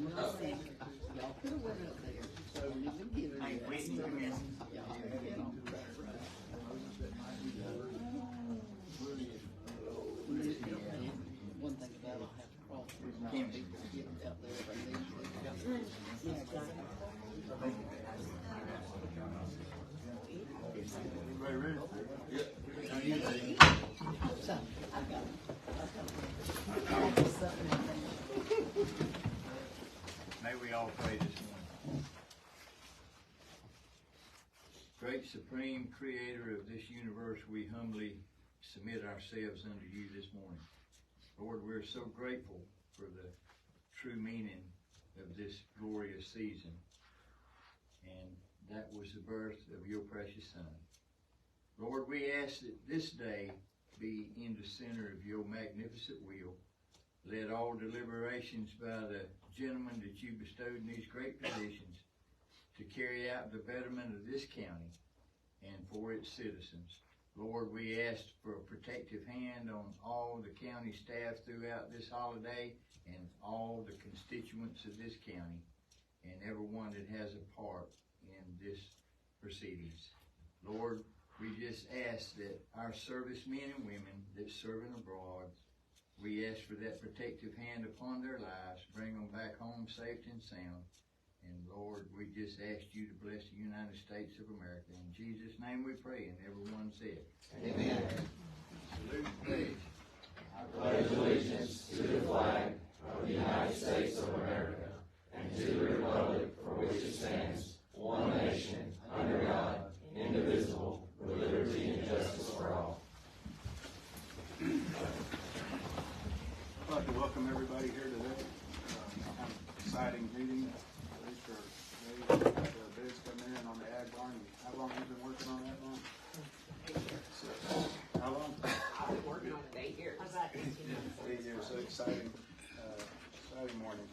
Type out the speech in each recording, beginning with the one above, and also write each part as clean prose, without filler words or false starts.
Y'all could have went up there. So we didn't give it. Hey, Whitney, come in. One thing about I'll have to cross. Kim. Get out there if I need to. Yeah, exactly. Everybody ready? So, I got something. May we all pray this morning. Great Supreme Creator of this universe, we humbly submit ourselves unto you this morning. Lord, we're so grateful for the true meaning of this glorious season. And that was the birth of your precious Son. Lord, we ask that this day be in the center of your magnificent will. Let all deliberations by the gentlemen that you bestowed in these great positions to carry out the betterment of this county and for its citizens. Lord, we ask for a protective hand on all the county staff throughout this holiday and all the constituents of this county and everyone that has a part in this proceedings. Lord, we just ask that our servicemen and women that serving abroad, we ask for that protective hand upon their lives, bring them back home safe and sound. And Lord, we just ask you to bless the United States of America. In Jesus' name we pray, and everyone said, Amen. Salute and praise. I pledge allegiance to the flag of the United States of America and to the republic for which it stands, one nation, under God, indivisible, with liberty and justice for all. I'd like to welcome everybody here today. Kind of exciting meeting. At least for me, the bids coming in on the ag barn. How long have you been working on that one? 8 years. How long? I've been working on it 8 years. How's that? 8 years. So exciting, exciting morning.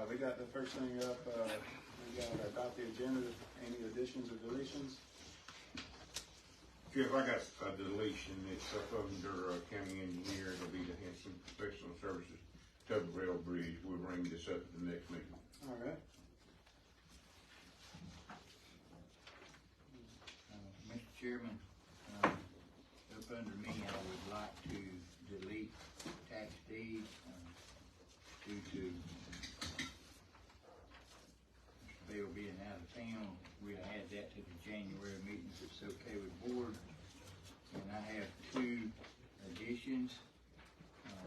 We got the first thing up. We got about the agenda. Any additions or deletions? Jeff, I got a deletion. It's up under county engineer. It'll be the Hanson Professional Services Tub Rail Bridge. We'll bring this up at the next meeting. All right. Mr. Chairman, up under me, I would like to delete tax deed due to Mr. Bell being out of town. We'll add that to the January meeting if it's okay with the board. And I have 2 additions.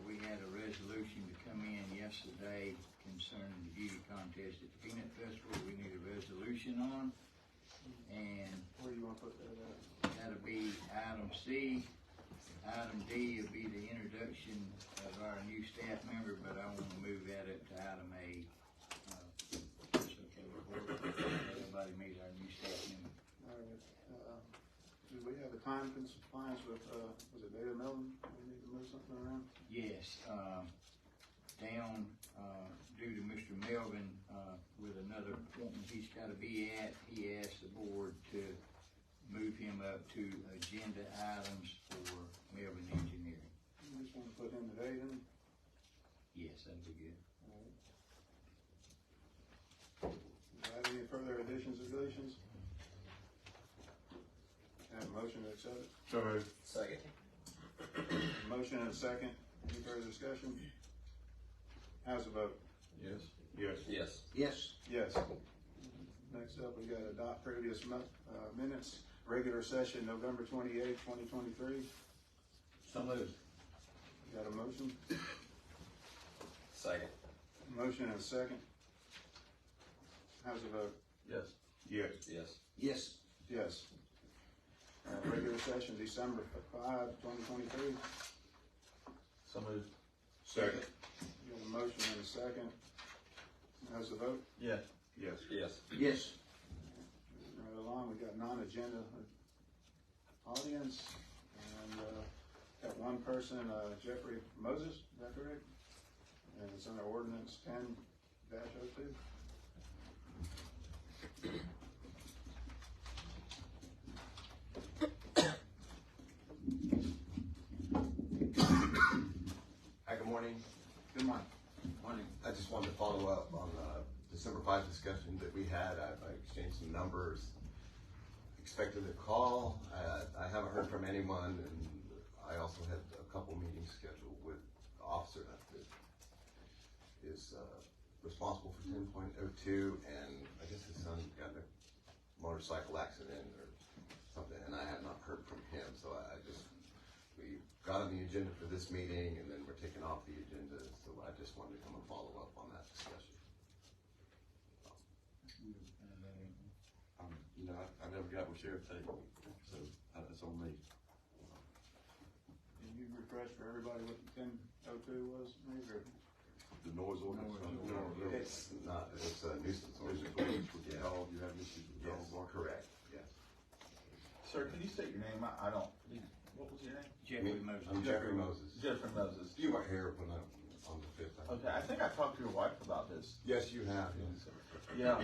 We had a resolution to come in yesterday concerning the beauty contest at the Peanut Festival. We need a resolution on. And Where do you want to put that at? that'll be item C. Item D will be the introduction of our new staff member, but I want to move that up to item A. It's okay with the board. Everybody meet our new staff member. All right. Do we have a time compliance with, was it David Melvin? We need to move something around? Yes, down, due to Mr. Melvin, with another appointment he's gotta be at, he asked the board to move him up to agenda items for Melvin Engineering. You just want to put in today then? Yes, that'd be good. All right. Do you have any further additions or deletions? Have a motion to accept it? So moved. Second. Motion and a second. Any further discussion? How's the vote? Yes. Yes. Yes. Yes. Yes. Next up, we got adopt previous minutes, regular session, November 28th, 2023. So moved. Got a motion? Second. Motion and a second. How's the vote? Yes. Yes. Yes. Yes. Yes. Regular session, December 5, 2023. So moved. Second. Got a motion and a second. How's the vote? Yes. Yes. Yes. Yes. Right along, we got non-agenda audience, and got one person, Jeffrey Moses, is that correct? And it's under ordinance 10-02. Hi, good morning. Good morning. Want morning. I just wanted to follow up on the December 5 discussion that we had. I exchanged some numbers, expected a call. I haven't heard from anyone, and I also had a couple meetings scheduled with the officer that is responsible for 10.02, and I guess his son got in a motorcycle accident or something, and I have not heard from him. So we got on the agenda for this meeting, and then we're taking off the agenda. So I just wanted to come and follow up on that discussion. I never got with Sheriff Tate, so that's on me. Can you refresh for everybody what the 10.02 was, maybe, or? The noise ordinance. It's not, it's a nuisance Nuisance ordinance. ordinance with the Yeah. dog, you have issues with the Yes, dog bark. correct, yes. Sir, can you state your name? I don't, what was your name? Jeffrey Moses. I'm Jeffrey Moses. Jeffrey Moses. You weren't here when on the 5th. Okay, I think I talked to your wife about this. Yes, you have, yes. Yeah,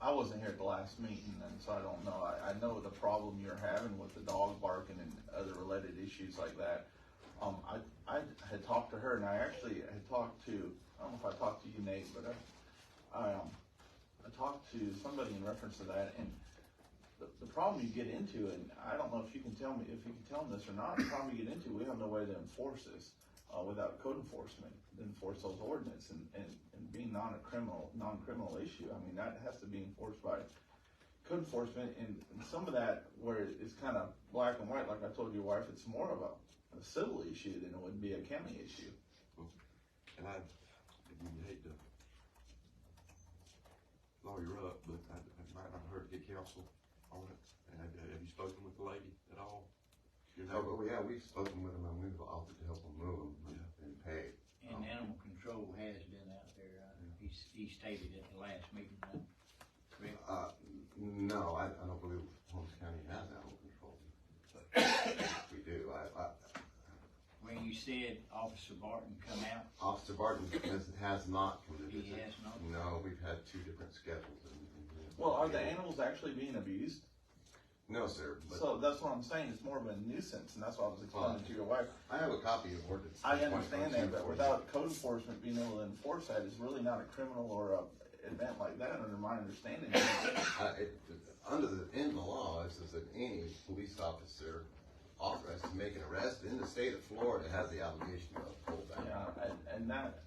I wasn't here at the last meeting, and so I don't know. I know the problem you're having with the dog barking and other related issues like that. I had talked to her, and I actually had talked to, I don't know if I talked to you, Nate, but I talked to somebody in reference to that, and the problem you get into, and I don't know if you can tell me, if you can tell them this or not, the problem you get into, we have no way to enforce this without code enforcement, to enforce those ordinances, and being non-criminal issue. I mean, that has to be enforced by code enforcement, and some of that where it's kind of black and white, like I told your wife, it's more of a civil issue than it would be a county issue. And I hate to lawyer up, but I might not heard get counsel on it. And have you spoken with the lady at all? Oh, but yeah, we've spoken with him, and we've offered to help him move him and pay. And animal control has been out there, he stated at the last meeting, correct? No, I don't believe Holmes County has animal control. But we do. When you said Officer Barton come out, Officer Barton has not come to he visit. has not? No, we've had 2 different schedules. Well, are the animals actually being abused? No, sir. But So that's what I'm saying, it's more of a nuisance, and that's what I was explaining to your wife. I have a copy of ordinance. I understand that, but without code enforcement being able to enforce that, it's really not a criminal or a event like that, under my understanding. In the law, it says that any police officer authorized to make an arrest in the state of Florida has the obligation to uphold that. Yeah, and that,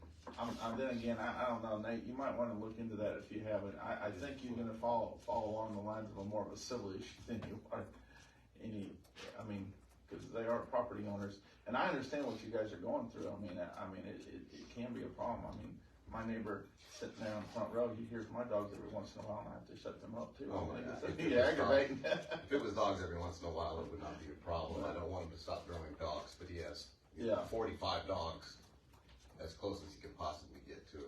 then again, I don't know, Nate, you might wanna look into that if you haven't. I think you're gonna follow along the lines of a more of a civil issue than you are cause they are property owners. And I understand what you guys are going through. It can be a problem. My neighbor sitting there on the front row, he hears my dogs every once in a while, and I have to shut them up too. Oh my God. It'd be aggravating. If it was dogs every once in a while, it would not be a problem. I don't want him to stop throwing dogs, but he has 45 dogs as close as he could possibly get to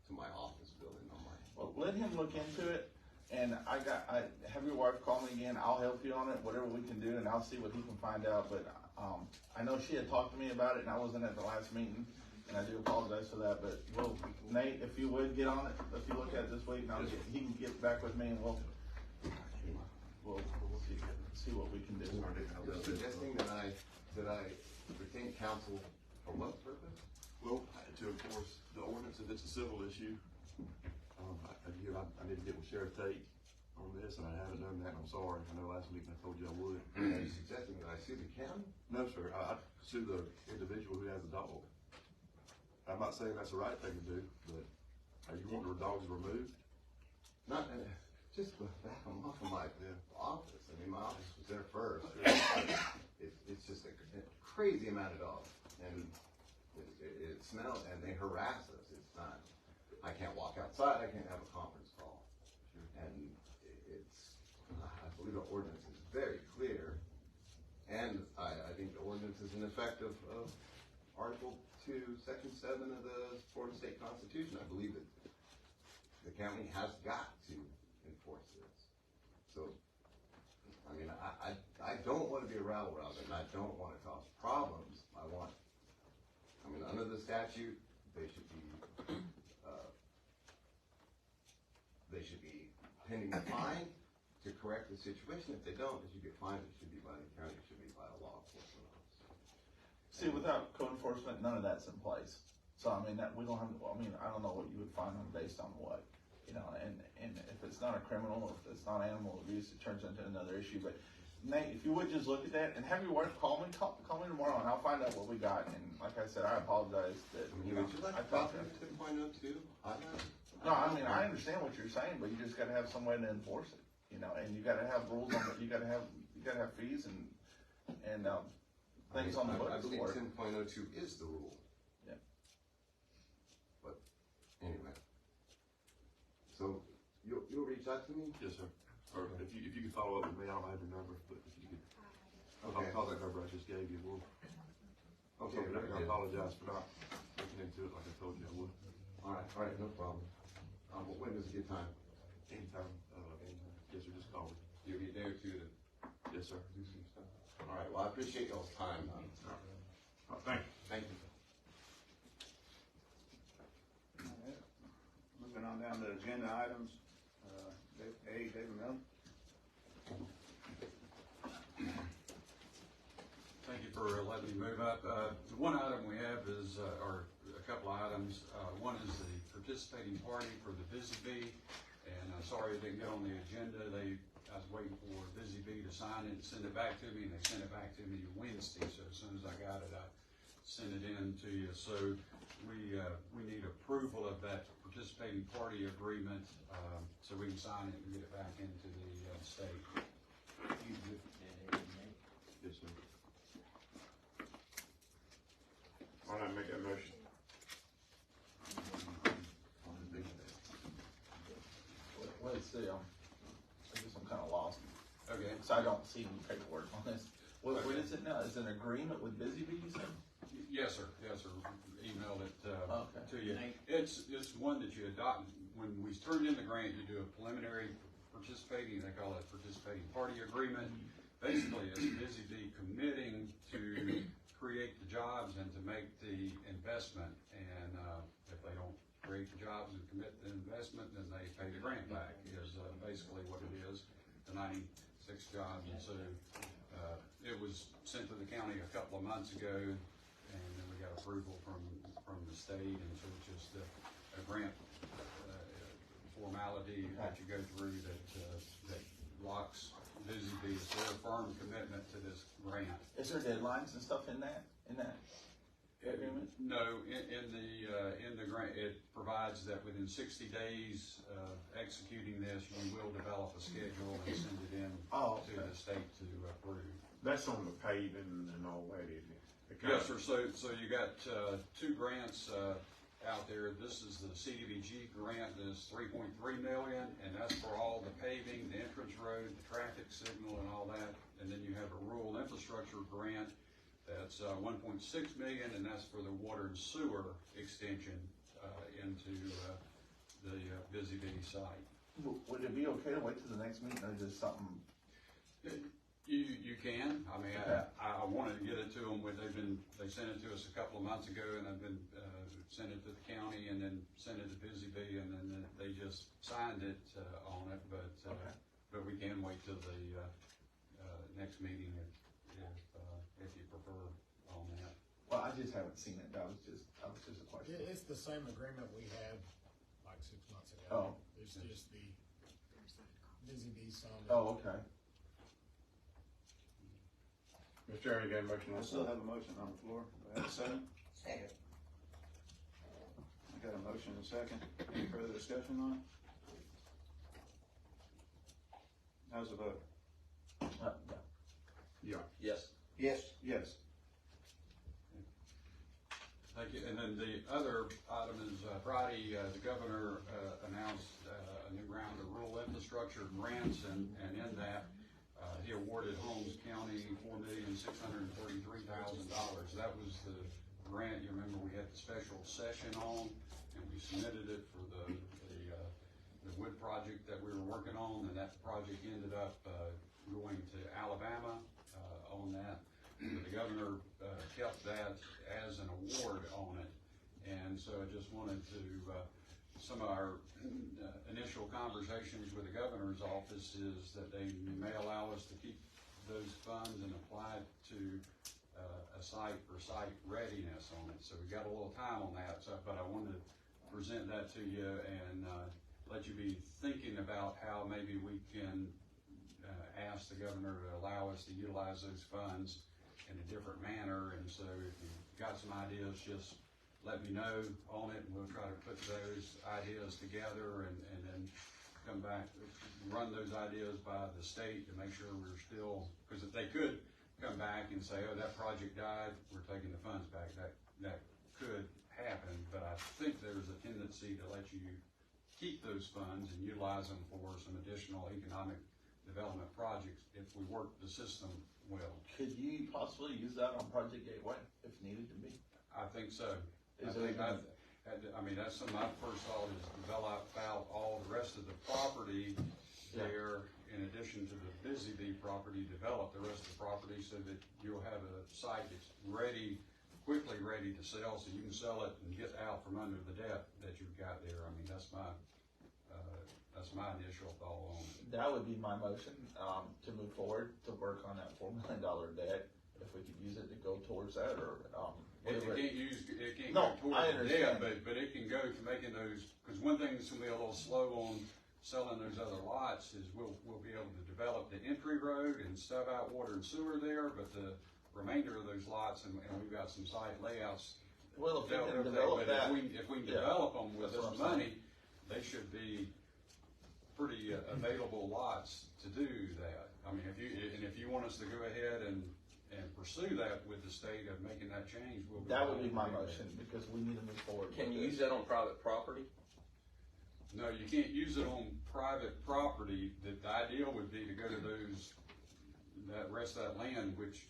my office building on my. Well, let him look into it, and I have your wife call me again. I'll help you on it, whatever we can do, and I'll see what he can find out. But I know she had talked to me about it, and I wasn't at the last meeting, and I do apologize for that. But Nate, if you would get on it, if you look at it this week, and he can get back with me, and we'll see what we can do. You're suggesting that I retain counsel for what purpose? Well, to enforce the ordinance, if it's a civil issue, I need to get with Sheriff Tate on this, and I haven't done that, and I'm sorry. I know last week I told you I would. Are you suggesting that I sue the county? No, sir, I sue the individual who has the dog. I'm not saying that's the right thing to do, but are you wanting the dogs removed? Not, just back them off of my office. My office was there first. It's just a crazy amount of dogs, and it smells, and they harass us. It's not, I can't walk outside, I can't have a conference call. And I believe the ordinance is very clear, and I think the ordinance is an effect of Article 2, Section 7 of the Florida State Constitution. I believe that the county has got to enforce this. So, I don't want to be a rabble rouser, and I don't want to cause problems. Under the statute, they should be pending a fine to correct the situation. If they don't, if you get fined, it should be by the county, it should be by a law enforcement officer. See, without code enforcement, none of that's in place. So, I mean, that, we don't have, I mean, I don't know what you would find them based on what, you know, and if it's not a criminal, if it's not animal abuse, it turns into another issue, but Nate, if you would just look at that, and have your wife call me tomorrow, and I'll find out what we got, and like I said, I apologize that, you know, Would you like I a talked copy to of 10.0 too? No, I mean, I understand what you're saying, but you just gotta have some way to enforce it, you know, and you gotta have rules on it, you gotta have fees and, things on the I books believe for it. 10.02 is the rule. Yeah. But, anyway. So, you'll reach out to me? Yes, sir. Or if you could follow up with me, I don't have your number, but if you could, Okay. I'll call that number I just gave you. We'll, Okay, I very good. apologize for not looking into it like I told you I would. All right, no problem. When does it get time? Anytime, yes, sir, just call me. Give me a day or two to Yes, sir. do some stuff. All right, well, I appreciate y'all's time. Thank you. Thank you. All right. Moving on down to agenda items, David Miller. Thank you for letting me move up. The one item we have is, or a couple of items. One is the participating party for the Busy Bee, and sorry it didn't get on the agenda. I was waiting for Busy Bee to sign it and send it back to me, and they sent it back to me Wednesday. So as soon as I got it, I sent it in to you. So we need approval of that participating party agreement, so we can sign it and get it back into the state. Yes, sir. Why not make that motion? Let's see, I guess I'm kinda lost, Okay. so I don't see any paperwork on this. What is it now? Is it an agreement with Busy Bee, you said? Yes, sir. Yes, sir. Emailed it Okay. to you. It's one that you adopt. When we turn in the grant, you do a preliminary participating, they call it participating party agreement. Basically, it's Busy Bee committing to create the jobs and to make the investment. And if they don't create the jobs and commit the investment, then they pay the grant back, is basically what it is, the 96 jobs. And so it was sent to the county a couple of months ago, and then we got approval from the state, and so it's just a grant formality that you go through that locks Busy Bee. It's their firm commitment to this grant. Is there deadlines and stuff in that agreement? No, in the grant, it provides that within 60 days of executing this, you will develop a schedule and send it in to the state to approve. That's on the paving and all that, isn't it? Yes, sir. So you got two grants out there. This is the CDBG grant. This is $3.3 million, and that's for all the paving, the entrance road, the traffic signal, and all that. And then you have a rural infrastructure grant that's $1.6 million, and that's for the water and sewer extension into the Busy Bee site. Would it be okay to wait till the next meeting, or is this something? You can. I mean, Okay. I wanted to get it to them. They sent it to us a couple of months ago, and I've been sent it to the county, and then sent it to Busy Bee, and then they just signed it on it. But we can wait till the next meeting if you prefer on that. Well, I just haven't seen it. That was just a question. It's the same agreement we had like 6 months ago. Oh. It's just the Busy Bee signed. Oh, okay. Mr. Chairman, you got a motion I on still the have a motion on the floor. Do I have a second? Second. I got a motion and a second. Any further discussion on it? How's the vote? Yeah. Yes. Yes. Yes. Thank you. And then the other item is Friday, the governor announced a new round of rural infrastructure grants, and in that, he awarded Holmes County $4,633,000. That was the grant, you remember we had the special session on, and we submitted it for the wood project that we were working on, and that project ended up going to Alabama on that. But the governor kept that as an award on it, and so I just wanted to, some of our initial conversations with the governor's office is that they may allow us to keep those funds and apply it to a site for site readiness on it. So we got a little time on that, so, but I wanted to present that to you and, let you be thinking about how maybe we can, ask the governor to allow us to utilize those funds in a different manner. And so if you've got some ideas, just let me know on it, and we'll try to put those ideas together and then come back, run those ideas by the state to make sure we're still, because if they could come back and say, oh, that project died, we're taking the funds back. That could happen, but I think there's a tendency to let you keep those funds and utilize them for some additional economic development projects if we work the system well. Could you possibly use that on Project Gateway if needed to be? I think so. Is I mean, that's something I first thought is develop out all the rest of the property there, in addition to the Busy Bee property, develop the rest of the property so that you'll have a site that's ready, quickly ready to sell, so you can sell it and get out from under the debt that you've got there. I mean, that's my initial thought on it. That would be my motion, to move forward, to work on that $4 million debt, if we could use it to go towards that, or, It whatever. can't No, go I towards the debt, understand. but it can go to making those, because one thing that's gonna be a little slow on selling those other lots is we'll be able to develop the entry road and stub out water and sewer there, but the remainder of those lots, and we've got some site layouts. Well, if we dealt can with develop but that. if we can yeah, develop them with that's this what I'm money, they should be pretty available lots to do that. I mean, if you want us to go ahead and pursue that with the state of making that change, we'll be. That would be my glad to do motion, because we need to move forward. Can with you this. use that on private property? No, you can't use it on private property. The ideal would be to go to that rest of that land, which,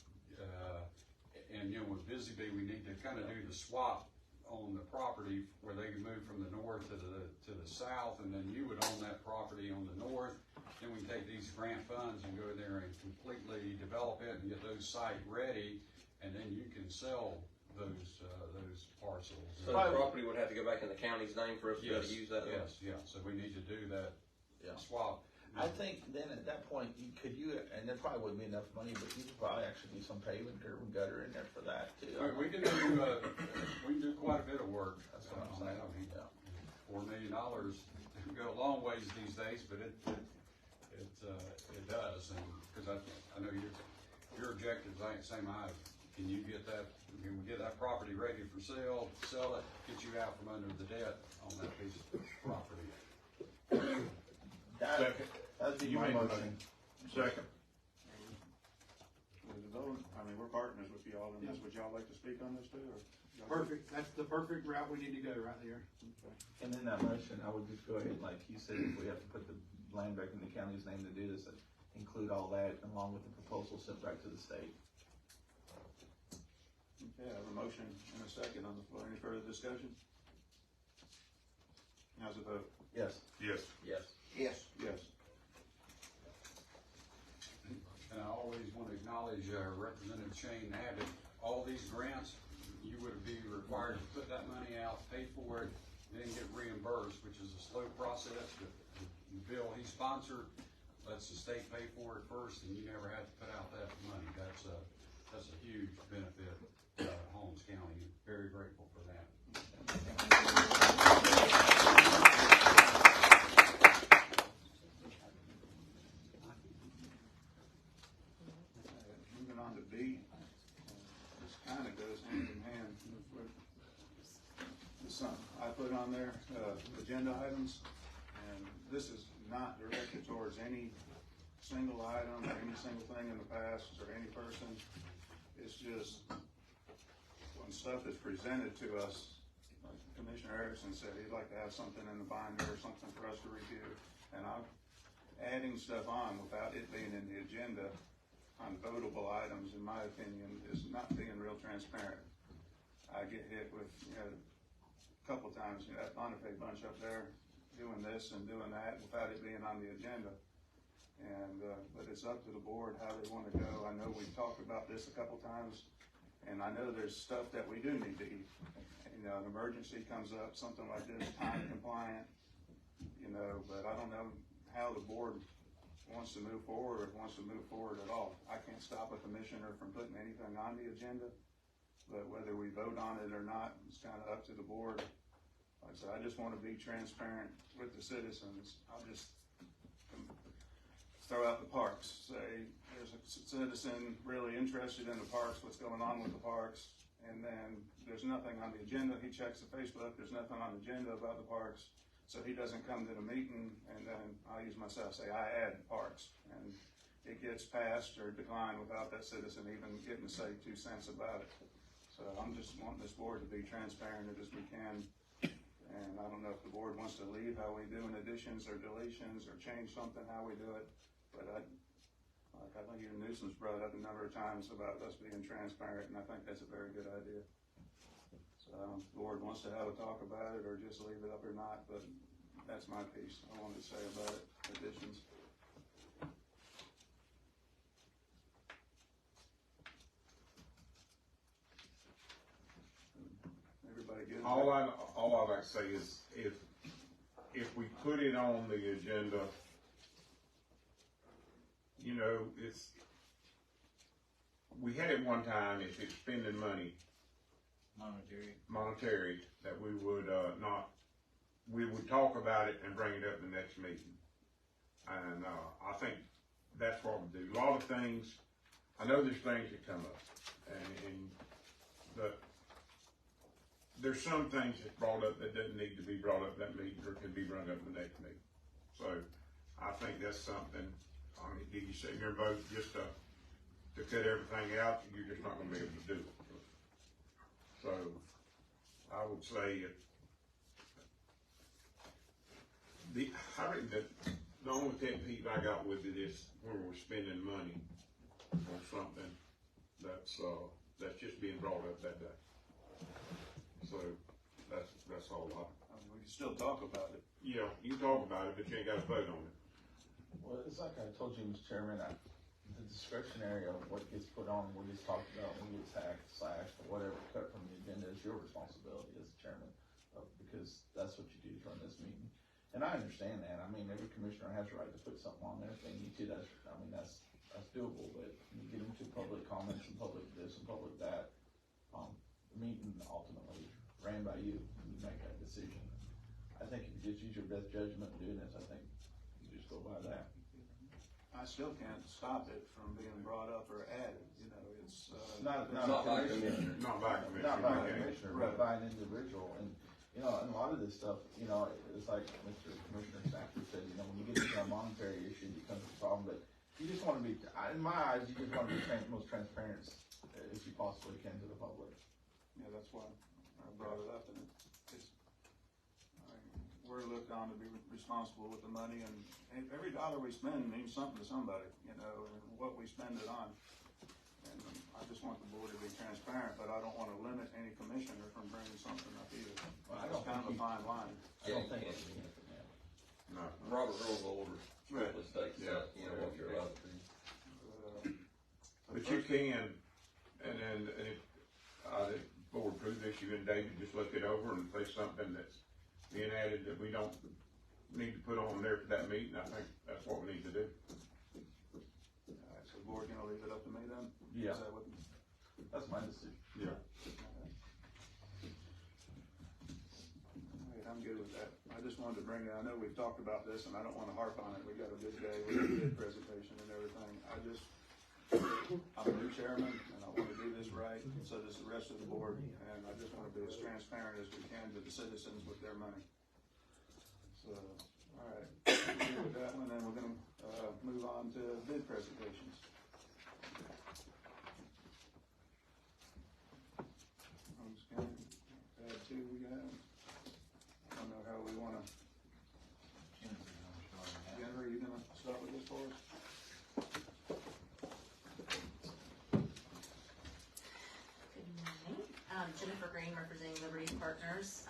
and with Busy Bee, we need to kind of do the swap on the property where they can move from the north to the south, and then you would own that property on the north. Then we can take these grant funds and go there and completely develop it and get those site ready, and then you can sell those parcels. So the property would have to go back in the county's name for us to be able to use that? Yes, so we need to do that Yeah. swap. I think then at that point, and there probably wouldn't be enough money, but you could probably actually do some paving, curb and gutter in there for that too. We can do quite a bit of work. That's what I'm on saying. that. I mean, Yeah. $4 million can go a long ways these days, but it does, and because I know your objectives ain't the same I have. Can you get that? Can we get that property ready for sale? Sell it, get you out from under the debt on that piece of property. Second. That'd be You my made the motion. Second. With the vote, I mean, we're partners with y'all in this. Would y'all like to speak on this too, or? Perfect, that's the perfect route we need to go right there. And in that motion, I would just go ahead, like you said, if we have to put the land back in the county's name to do this, include all that along with the proposal sent back to the state. Okay, I have a motion and a second on the floor. Any further discussion? How's the vote? Yes. Yes. Yes. Yes. Yes. And I always want to acknowledge Representative Shane Abbott. All these grants, you would be required to put that money out, pay for it, then get reimbursed, which is a slow process. But the bill he sponsored lets the state pay for it first, and you never have to put out that money. That's a huge benefit to Holmes County. Very grateful for that. Moving on to B, this kind of goes hand in hand with some I put on there, agenda items, and this is not directed towards any single item or any single thing in the past or any person. It's just when stuff is presented to us, like Commissioner Erickson said, he'd like to have something in the binder or something for us to review. And I'm adding stuff on without it being in the agenda on votable items, in my opinion, is not being real transparent. I get hit with, a couple times, that Bonifay bunch up there doing this and doing that without it being on the agenda. And, but it's up to the board how they want to go. I know we've talked about this a couple times, and I know there's stuff that we do need to eat. An emergency comes up, something like this, time compliant, but I don't know how the board wants to move forward, or wants to move forward at all. I can't stop a commissioner from putting anything on the agenda, but whether we vote on it or not, it's kind of up to the board. Like I said, I just want to be transparent with the citizens. I'll just throw out the parks, say there's a citizen really interested in the parks, what's going on with the parks, and then there's nothing on the agenda. He checks the Facebook, there's nothing on the agenda about the parks, so he doesn't come to the meeting, and then I'll use myself, say I add parks, and it gets passed or declined without that citizen even getting to say 2 cents about it. So I'm just wanting this board to be transparent as we can. And I don't know if the board wants to leave how we do in additions or deletions or change something how we do it. But I think even Newsom's brought up a number of times about us being transparent, and I think that's a very good idea. So if the board wants to have a talk about it or just leave it up or not, but that's my piece I wanted to say about it, additions. Everybody good? All I'd like to say is if we put it on the agenda, you know, we had it one time, if it's spending money, monetary, that we would we would talk about it and bring it up in the next meeting. And I think that's what we do. A lot of things, I know there's things that come up, but there's some things that's brought up that doesn't need to be brought up that meeting or can be brought up in the next meeting. So I think that's something. I mean, do you sit here and vote just to cut everything out? You're just not going to be able to do it. So I would say I reckon that the only pet peeve I got with it is when we're spending money on something that's just being brought up that day. So that's all I mean, we can still talk about it. Yeah, you can talk about it, but you ain't got to vote on it. Well, it's like I told you, Mr. Chairman, the discretionary of what gets put on, what gets talked about, what gets hacked, slashed, or whatever, cut from the agenda is your responsibility as the chairman, because that's what you do to run this meeting. And I understand that. I mean, every commissioner has a right to put something on there if they need to. That's doable, but you get into public comments and public this and public that. The meeting ultimately ran by you, and you make that decision. I think if you just use your best judgment in doing this, I think you just go by that. I still can't stop it from being brought up or added. You know, it's Not by a commissioner. Not by a commissioner. Not by a commissioner, but by an individual. And you know, and a lot of this stuff, you know, it's like Mr. Commissioner Stafford said, you know, when you get into a monetary issue, it becomes a problem. But you just want to be, in my eyes, you just want to be most transparent as you possibly can to the public. Yeah, that's why I brought it up, and we're looked on to be responsible with the money, and every dollar we spend means something to somebody, you know, and what we spend it on. And I just want the board to be transparent, but I don't want to limit any commissioner from bringing something up either. Well, I It's don't kind of a think fine line. I don't think it's significant. No. Robert Rules of Order strictly states Yeah. that, you know, what you're allowed to do. But you can, and if the board approves this, you and David just look it over, and if there's something that's being added that we don't need to put on there for that meeting, I think that's what we need to do. All right, so the board gonna leave it up to me then? Yeah. Is that what? That's my decision. Yeah. All right, I'm good with that. I just wanted to bring it, I know we've talked about this, and I don't want to harp on it. We got a good day, we got a good presentation and everything. I'm a new chairman, and I want to do this right, and so does the rest of the board, and I just want to be as transparent as we can to the citizens with their money. So, all right, with that one, then we're gonna, move on to bid presentations. I'm just gonna add two we got. I don't know how we wanna. Jennifer, are you gonna start with this for us? Jennifer Green, representing Liberty Partners.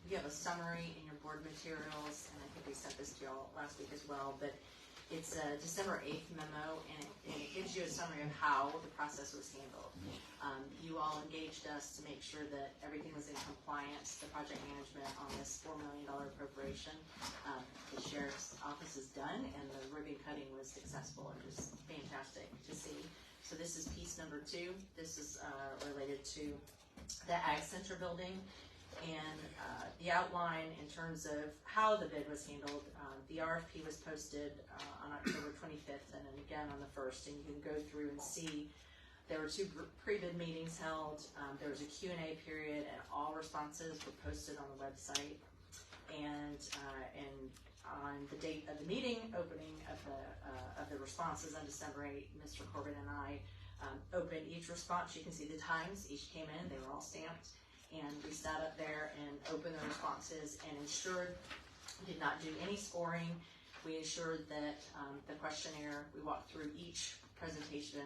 We have a summary in your board materials, and I think we sent this to y'all last week as well, but It's a December 8th memo, and it gives you a summary of how the process was handled. You all engaged us to make sure that everything was in compliance, the project management on this $4 million appropriation. The sheriff's office is done, and the ribbon cutting was successful. It was fantastic to see. So this is piece number 2. This is related to the Ag Center building, and the outline in terms of how the bid was handled. The RFP was posted on October 25th and then again on the 1st, and you can go through and see there were 2 pre-bid meetings held. There was a Q&A period, and all responses were posted on the website. And on the date of the meeting, opening of the responses on December 8th, Mr. Corbin and I opened each response. You can see the times each came in; they were all stamped. And we sat up there and opened the responses and ensured we did not do any scoring. We ensured that the questionnaire, we walked through each presentation,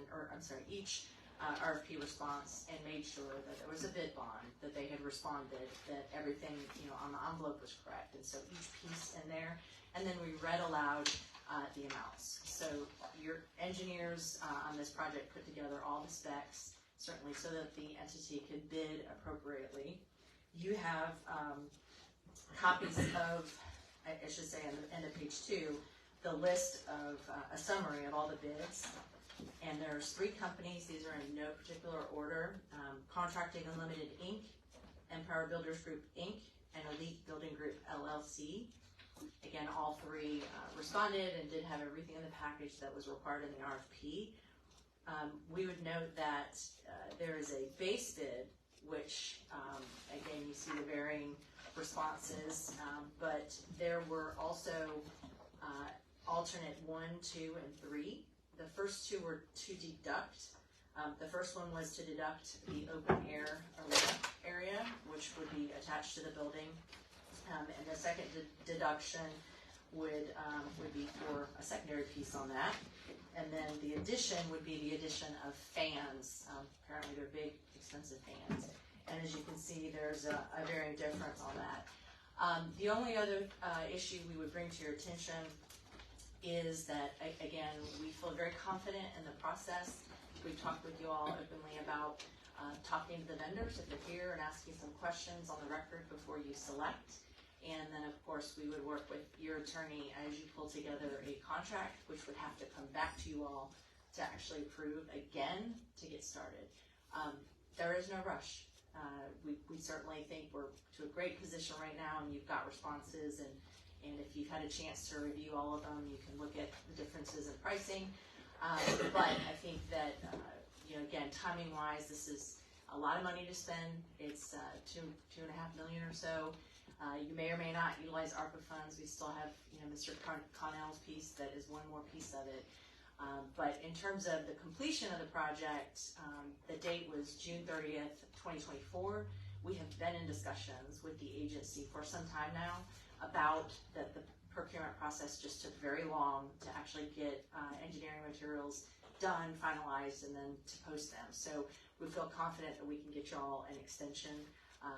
each RFP response, and made sure that there was a bid bond, that they had responded, that everything, on the envelope was correct. And so each piece in there, and then we read aloud the amounts. So your engineers on this project put together all the specs, certainly so that the entity could bid appropriately. You have copies of, I should say on the end of page 2, the list of a summary of all the bids. And there's 3 companies. These are in no particular order. Contracting Unlimited Inc., Empire Builders Group Inc., and Elite Building Group LLC. Again, all 3 responded and did have everything in the package that was required in the RFP. We would note that there is a base bid, which, again, you see the varying responses, but there were also alternate 1, 2, and 3. The first 2 were to deduct. The first one was to deduct the open air arena area, which would be attached to the building. And the second deduction would be for a secondary piece on that. And then the addition would be the addition of fans. Apparently they're big, expensive fans. And as you can see, there's a varying difference on that. The only other issue we would bring to your attention is that, again, we feel very confident in the process. We've talked with you all openly about talking to the vendors if they're here and asking some questions on the record before you select. And then, of course, we would work with your attorney as you pull together a contract, which would have to come back to you all to actually approve again to get started. There is no rush. We certainly think we're to a great position right now, and you've got responses, and if you've had a chance to review all of them, you can look at the differences in pricing. But I think that, again, timing-wise, this is a lot of money to spend. It's $2.5 million or so. You may or may not utilize ARPA funds. We still have, Mr. Connell's piece that is one more piece of it. But in terms of the completion of the project, the date was June 30th, 2024. We have been in discussions with the agency for some time now about that the procurement process just took very long to actually get engineering materials done, finalized, and then to post them. So we feel confident that we can get y'all an extension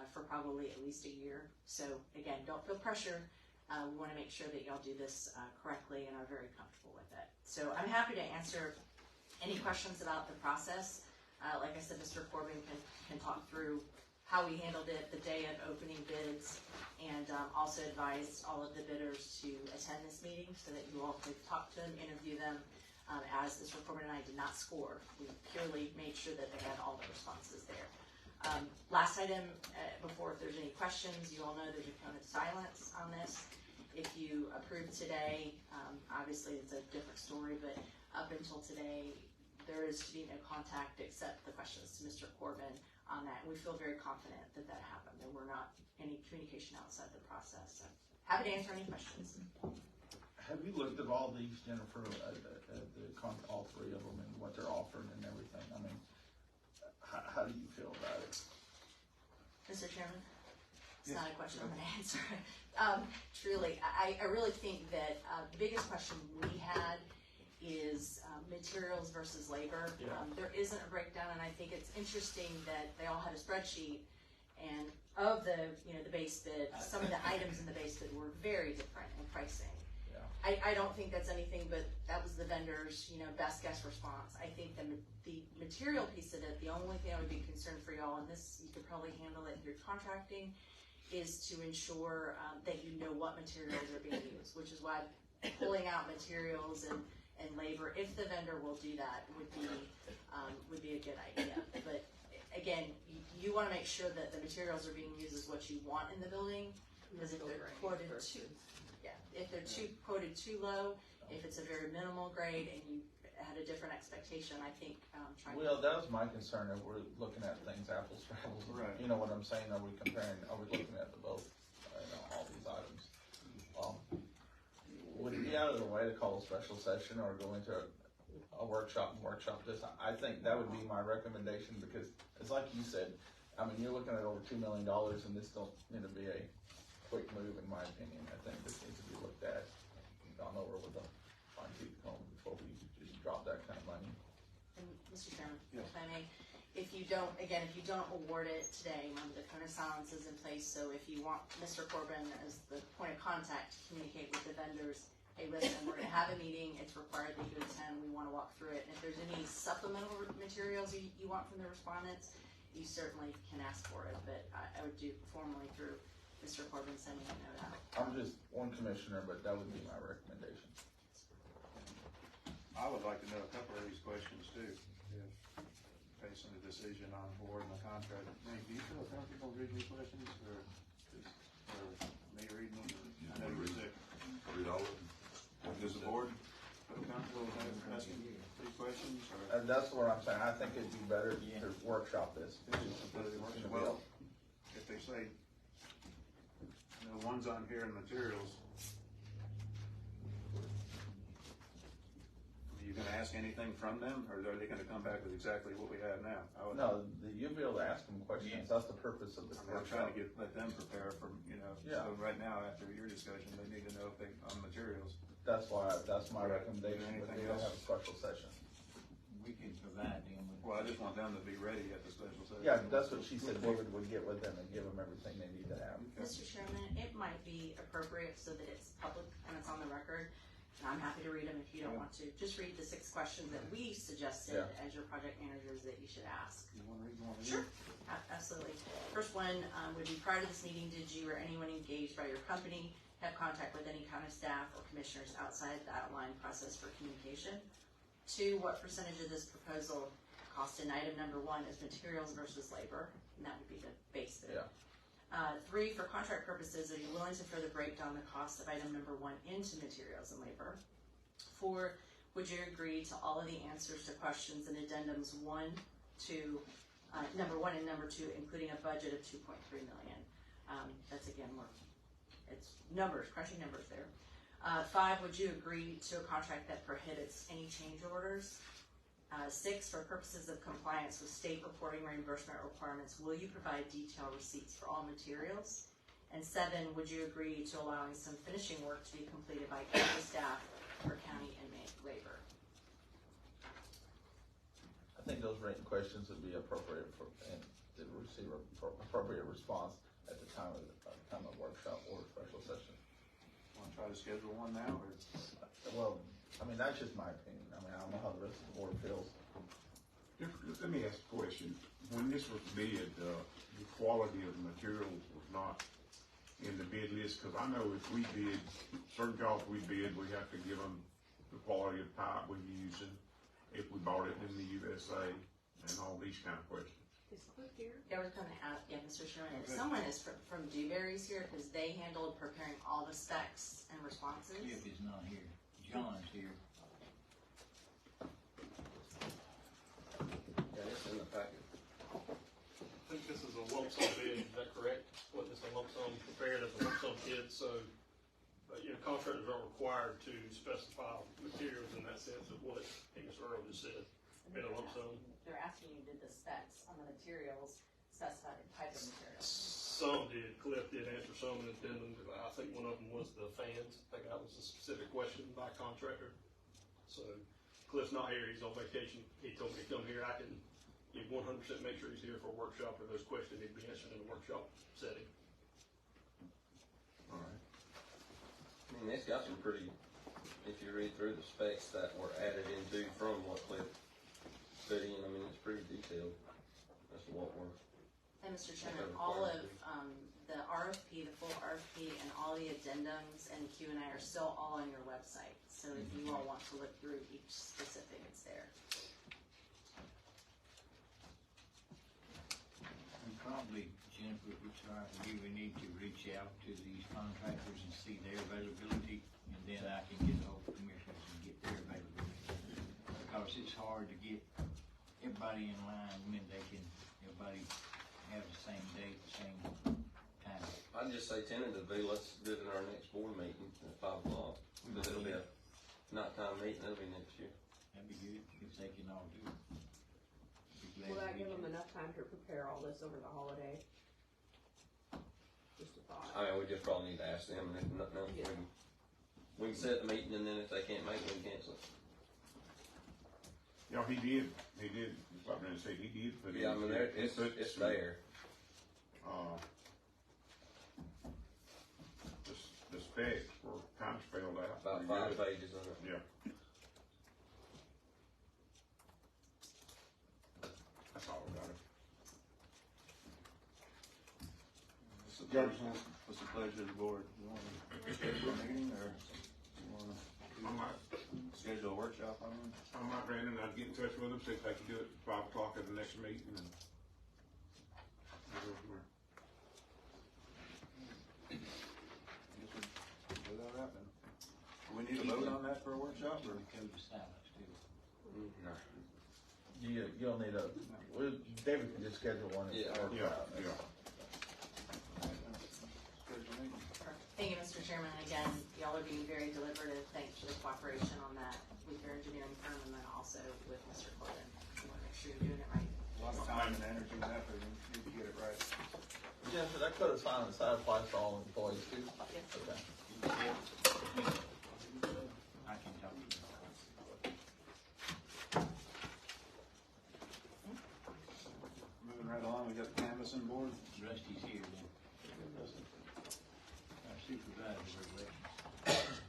for probably at least a year. So again, don't feel pressure. We want to make sure that y'all do this correctly and are very comfortable with it. So I'm happy to answer any questions about the process. Like I said, Mr. Corbin can talk through how we handled it the day of opening bids, and also advised all of the bidders to attend this meeting so that you all could talk to them, interview them, as Mr. Corbin and I did not score. We purely made sure that they had all the responses there. Last item, before if there's any questions, you all know there's a cone of silence on this. If you approve today, obviously it's a different story, but up until today, there is to be no contact except the questions to Mr. Corbin on that. And we feel very confident that that happened. There were not any communication outside the process. So happy to answer any questions. Have you looked at all these, Jennifer, all 3 of them and what they're offering and everything? I mean, how do you feel about it? Mr. Chairman, it's not a question I'm going to answer. Truly, I really think that the biggest question we had is materials versus labor. Yeah. There isn't a breakdown, and I think it's interesting that they all had a spreadsheet, and of the base bid, some of the items in the base bid were very different in pricing. Yeah. I don't think that's anything, but that was the vendor's, best guess response. I think the material piece of it, the only thing I would be concerned for y'all, and this, you could probably handle it through contracting, is to ensure, that you know what materials are being used, which is why pulling out materials and labor, if the vendor will do that, would be a good idea. But again, you wanna make sure that the materials are being used as what you want in the building, because if they're quoted too low, if it's a very minimal grade and you had a different expectation, I think, Well, that was my concern, if we're looking at things apples to apples. Right. You know what I'm saying, are we looking at both, all these items? Would it be out of the way to call a special session or go into a workshop and workshop this? I think that would be my recommendation, because it's like you said, I mean, you're looking at over $2 million, and this don't need to be a quick move, in my opinion. I think this needs to be looked at, gone over with a fine tooth comb before we just drop that kind of money. And Mr. Chairman, Yes. if I may, if you don't award it today, remember the cone of silence is in place, so if you want Mr. Corbin as the point of contact to communicate with the vendors, hey, listen, we're gonna have a meeting, it's required that you attend, we wanna walk through it, and if there's any supplemental materials you want from the respondents, you certainly can ask for it, but I would do formally through Mr. Corbin sending a note out. I'm just one commissioner, but that would be my recommendation. I would like to know a couple of these questions too. Based on the decision on board and the contract. Nate, do you feel comfortable reading these questions, or me reading them? I know you're sick. Read all of them. Does the board feel comfortable with asking these questions, or? And that's what I'm saying, I think it'd be better to workshop this. Well, if they say, one's on here in materials, are you gonna ask anything from them, or are they gonna come back with exactly what we have now? No, you'll be able to ask them questions, that's the purpose of the I'm trying workshop. to let them prepare for, Yeah. so right now, after your discussion, they need to know if they, on materials. That's my recommendation, but they don't have a special session. We can provide them with. Well, I just want them to be ready at the special session. Yeah, that's what she said, David would get with them and give them everything they need to have. Mr. Chairman, it might be appropriate so that it's public and it's on the record, and I'm happy to read them if you don't want to. Just read the 6 questions that we suggested as your project managers that you should ask. You wanna read one of these? Sure, absolutely. First one would be, prior to this meeting, did you or anyone engaged by your company have contact with any county staff or commissioners outside the outlined process for communication? 2, what percentage of this proposal cost in item number 1 is materials versus labor? And that would be the base bid. Yeah. 3, for contract purposes, are you willing to further break down the cost of item number 1 into materials and labor? 4, would you agree to all of the answers to questions and addendums number 1 and number 2, including a budget of $2.3 million? That's again it's numbers, crunchy numbers there. 5, would you agree to a contract that prohibits any change orders? 6, for purposes of compliance with state reporting reimbursement requirements, will you provide detailed receipts for all materials? And 7, would you agree to allowing some finishing work to be completed by county staff or county inmate labor? I think those written questions would be appropriate and to receive appropriate response at the time of workshop or special session. Wanna try to schedule one now, or? Well, I mean, that's just my opinion. I mean, I don't know how the rest of the board feels. Let me ask a question. When this was bid, the quality of the materials was not in the bid list, cause I know if we bid, certain jobs we bid, we have to give them the quality of pipe we're using, if we bought it in the USA, and all these kind of questions. Is Cliff here? Yeah, we're gonna have, Mr. Sherman, if someone is from Dewberry's here, because they handled preparing all the specs and responses. If he's not here, John's here. Yeah, it's in the packet. I think this is a lump sum bid, is that correct? What is a lump sum prepared as a lump sum bid, so, contractors aren't required to specify materials in that sense of what Mr. Earl just said. Bid a lump sum. They're asking you, did the specs on the materials specify the type of materials? Some did, Cliff did answer some and didn't. I think one of them was the fans. I think that was a specific question by contractor. So Cliff's not here, he's on vacation. He told me to come here, I can 100% make sure he's here for a workshop, or those questions need to be answered in a workshop setting. All right. I mean, it's got some pretty if you read through the specs that were added into from what Cliff put in, I mean, it's pretty detailed. That's what we're. And Mr. Chairman, all of, the RFP, the full RFP, and all the addendums and Q&A are still all on your website. So if you all want to look through each specific, it's there. And probably, Jennifer, if it's all right with you, we need to reach out to these contractors and see their availability, and then I can get hold of commissioners and get their availability. Because it's hard to get everybody in line when they can, everybody have the same date, the same time. I'd just say tentatively, let's do it in our next board meeting at 5 o'clock. But it'll be a nighttime meeting, that'll be next year. That'd be good if they can all do it. Will that give them enough time to prepare all this over the holiday? Just a thought. I mean, we just probably need to ask them, and if nothing else, we can set the meeting, and then if they can't make it, we can cancel it. Yeah, he did, what I'm gonna say, he did put in. Yeah, I mean, it's there. The specs were kind of spelled out. About 5 pages on it. Yeah. That's all about it. What's the pleasure of the board? You want to schedule a meeting, or you want to schedule a workshop on it? I might, Brandon, I'd get in touch with them, see if they can do it at 5 o'clock at the next meeting, and we'll go from there. Without happening. Do we need to vote on that for a workshop, or? Code of silence too. No. You'll need a, David can just schedule one. Yeah. Thank you, Mr. Chairman. Again, y'all are being very deliberative. Thanks for the cooperation on that with your engineering firm and then also with Mr. Corbin. We want to make sure you're doing it right. A lot of time and energy and effort, you need to get it right. Yeah, so that code of silence, that applies to all employees too? Yes. Okay. I can talk to you. Moving right along, we got the canvassing board. Rusty's here then. Our supervisor of elections.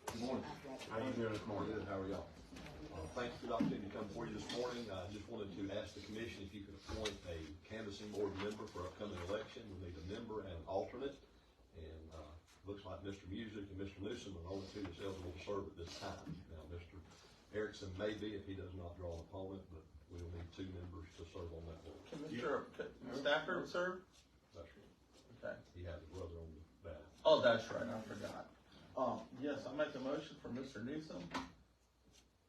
Good morning. How you doing this morning? Good, how are y'all? Thank you for the opportunity to come before you this morning. I just wanted to ask the commission if you could appoint a canvassing board member for upcoming election. We need a member and an alternate. And, looks like Mr. Music and Mr. Newsom are the only two that's eligible to serve at this time. Now, Mr. Erickson may be if he does not draw an opponent, but we'll need 2 members to serve on that board. Can Mr. Stafford serve? That's right. Okay. He has a brother on the ballot. Oh, that's right, I forgot. Yes, I make a motion for Mr. Newsom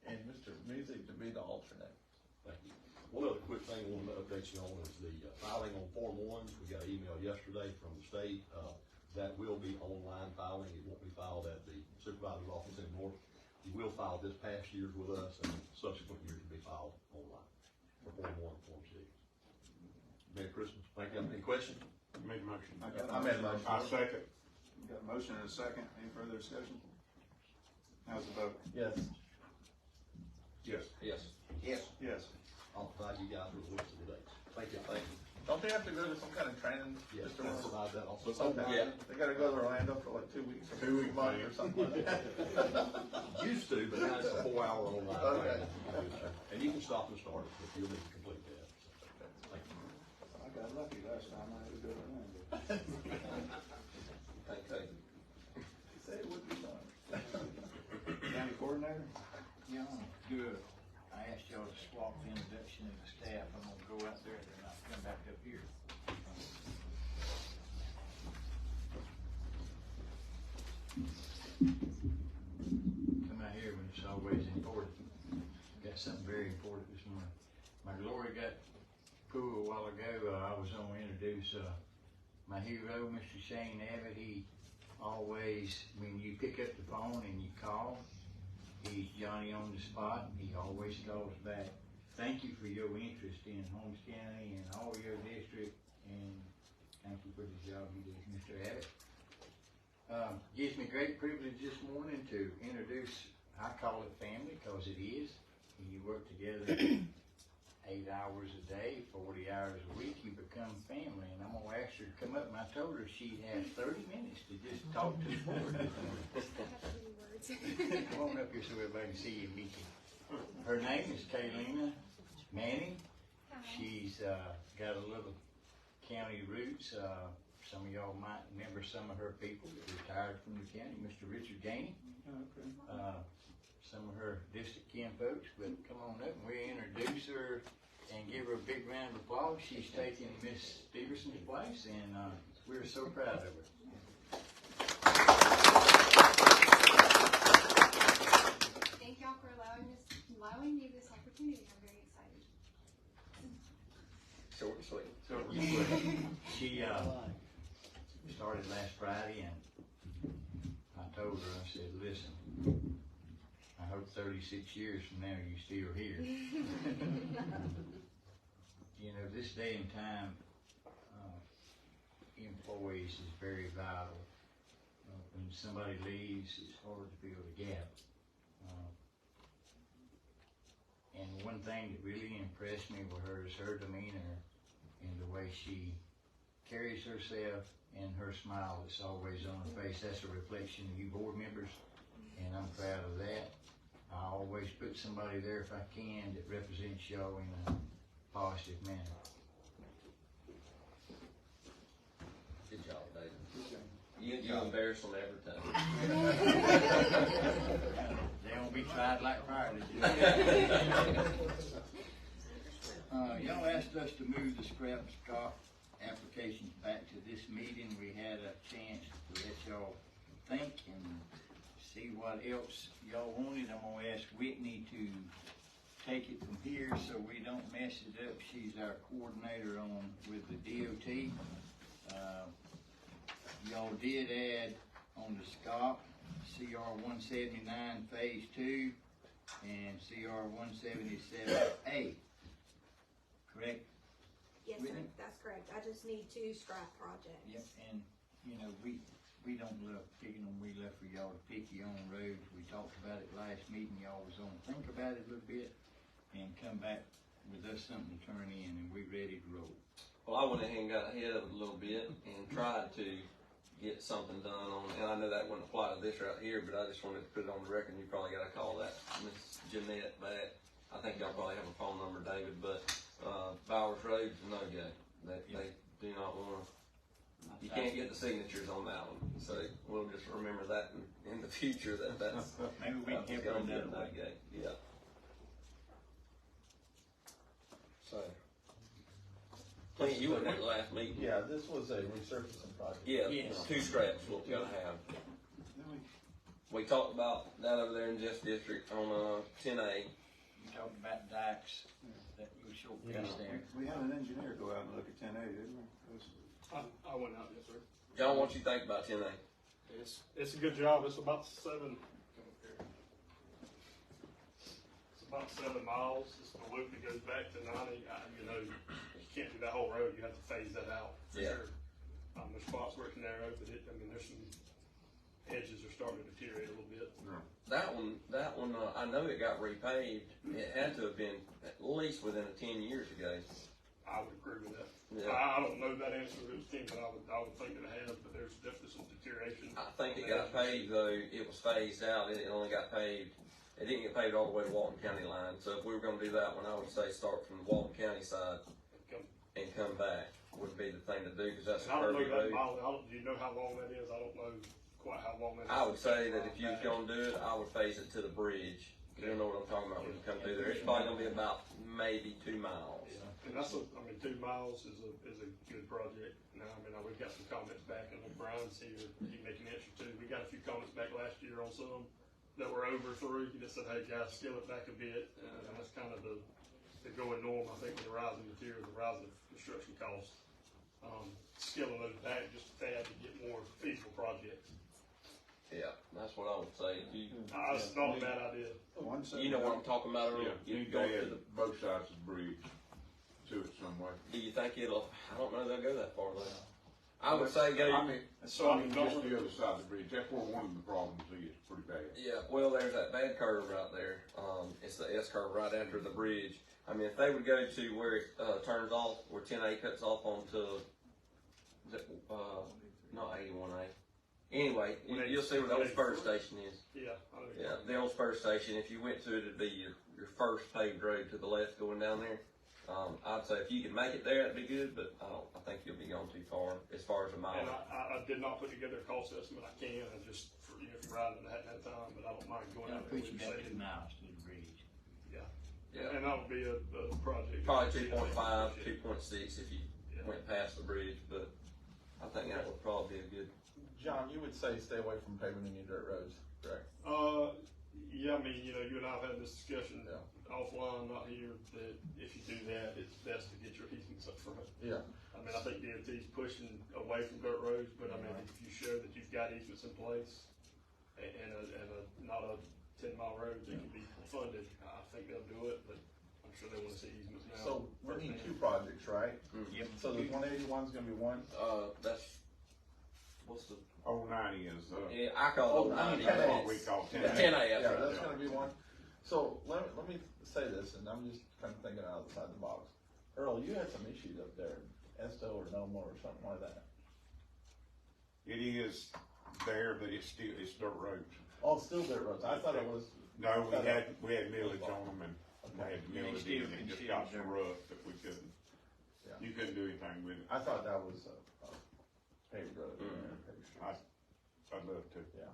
and Mr. Music to be the alternate. Thank you. One other quick thing I want to update you on is the filing on Form 1s. We got an email yesterday from the state. That will be online filing. It won't be filed at the supervisor's office anymore. You will file this past year's with us, and subsequent years will be filed online for Form 1 and Form 6. Merry Christmas. Thank you. Any questions? Made a motion. I made a motion. I second. We got a motion and a second. Any further discussion? How's the vote? Yes. Yes. Yes. Yes. Yes. I'll provide you guys with a list of the dates. Thank you. Thank you. Don't they have to go to some kind of training? Yes, Mr. I'll Wilson? provide that also. Okay. Yeah. They gotta go to Orlando for like 2 weeks. 2 weeks, month man. or something like that. Used to, but now it's a 4-hour online. Okay. And you can stop and start it if you'll need to complete that. Thank you. I got lucky last time. I had to go to Orlando. Thank you. Say it would be fun. County coordinator? Yeah, good. I asked y'all to swap the introduction of the staff. I'm gonna go out there and then I'll come back up here. Come out here when it's always important. Got something very important this morning. My glory got pulled a while ago. I was gonna introduce, my hero, Mr. Shane Abbott. He always, when you pick up the phone and you call, he's Johnny on the spot. He always calls back. Thank you for your interest in Holmes County and all your district, and thank you for the job you do, Mr. Abbott. Gives me great privilege this morning to introduce, I call it family, because it is. You work together 8 hours a day, 40 hours a week, you become family. And I'm gonna ask her to come up, and I told her she'd have 30 minutes to just talk to the board. Come on up here so everybody can see you and meet you. Her name is Kaylina Manning. She's got a little county roots. Some of y'all might remember some of her people that retired from the county. Mr. Richard Gainey. Some of her distant kin folks, but come on up and we introduce her and give her a big round of applause. She's taking Miss Steverson's place, and we're so proud of her. Thank y'all for allowing me this opportunity. I'm very excited. Short and sweet. She started last Friday, and I told her, I said, listen, I hope 36 years from now you're still here. You know, this day and time, employees is very vital. When somebody leaves, it's hard to fill the gap. And one thing that really impressed me with her is her demeanor and the way she carries herself and her smile that's always on her face. That's a reflection of you board members, and I'm proud of that. I always put somebody there if I can that represents y'all in a positive manner. Good job, David. You embarrass them every time. They won't be tried like fire. Y'all asked us to move the scrap stock applications back to this meeting. We had a chance to let y'all think and see what else y'all wanted. I'm gonna ask Whitney to take it from here so we don't mess it up. She's our coordinator with the DOT. Y'all did add on the SCOP, CR 179 Phase 2 and CR 177A. Correct? Yes, sir, Whitney? that's correct. I just need 2 scrap projects. Yep, and you know, we don't love picking them. We love for y'all to pick your own roads. We talked about it last meeting. Y'all was gonna think about it a little bit and come back with us something to turn in, and we ready to roll. Well, I went ahead and got ahead of it a little bit and tried to get something done on, and I know that wouldn't apply to this right here, but I just wanted to put it on the record. You probably got to call that Miss Jeanette back. I think y'all probably have a phone number, David, but Bowers Road's a no-go. They do not want to. You can't get the signatures on that one, so we'll just remember that in the future that's maybe we can help on that way. Yeah. So. Clint, you were at the last meeting. Yeah, this was a resurfacing project. Yeah, Yes. 2 scraps what we gotta have. We talked about that over there in Jeff's district on 10A. You talked about dikes, that little shortcut there. We had an engineer go out and look at 10A, didn't we? I went out, yes, sir. John, what you think about 10A? It's a good job. It's about 7. It's about 7 miles. It's the loop that goes back to 90. You know, you can't do that whole road. You have to phase that out for sure. There's spots where it's narrow, but there's some edges are starting to deteriorate a little bit. That one, I know it got repaved. It had to have been at least within 10 years ago. I would agree with that. Yeah. I don't know that answer to his team, but I would think that it has, but there's definitely some deterioration. I think it got paved though. It was phased out. It only got paved. It didn't get paved all the way to Walton County line. So if we were going to do that one, I would say start from the Walton County side and come back would be the thing to do because that's a curvy road. Do you know how long that is? I don't know quite how long that is. I would say that if you was going to do it, I would phase it to the bridge. You don't know what I'm talking about when you come through there. It's probably going to be about maybe 2 miles. Yeah. And that's 2 miles is a good project. Now, we've got some comments back, and Brian's here, he can make an answer too. We got a few comments back last year on some that were over 3. He just said, hey guys, scale it back a bit, and that's kind of the going norm, I think, with the rise in materials, the rise of construction costs. Scaling those back just a tad to get more feasible projects. Yeah, that's what I would say. It's not a bad idea. You know what I'm talking about, earlier? You go ahead both sides of the bridge to it some way. Do you think it'll? I don't know they'll go that far though. I would say go. Just the other side of the bridge. That's where one of the problems is pretty bad. Yeah, well, there's that bad curve right there. It's the S curve right after the bridge. If they would go to where it turns off, where 10A cuts off onto, not 81A, Anyway, you'll see where the old spur station is. Yeah. Yeah, the old spur station, if you went to it, it'd be your first paved road to the left going down there. I'd say if you could make it there, it'd be good, but I think you'll be going too far as a mile. And I did not put together a cost estimate. I can, I just, if you're riding, I hadn't had time, but I don't mind going out there. Put you back 2 miles to the bridge. Yeah. Yeah. And that would be a project. Probably 2.5, 2.6 if you went past the bridge, but I think that would probably be a good. John, you would say stay away from paving any dirt roads, correct? Yeah, I mean, you know, you and I have had this discussion offline, not here, that if you do that, it's best to get your easements up front. Yeah. I mean, I think DOT's pushing away from dirt roads, but I mean, if you show that you've got easements in place and not a 10-mile road that can be funded, I think they'll do it, but I'm sure they wanna see easements now. So we need 2 projects, right? Yep. So the 181's gonna be one? That's, what's the? Old 90 is, Yeah, I call it 90. that's what we call 10. 10A, Yeah, that's gonna be one. So let me say this, and I'm just kind of thinking outside the box. Earl, you had some issues up there, Esto or Noma or something like that. It is there, but it's dirt roads. Oh, still dirt roads. I thought it was. No, we had millage on them, and we had millage in, and it just got so rough that we couldn't. Yeah. You couldn't do anything with it. I thought that was a paved road. I'd love to. Yeah.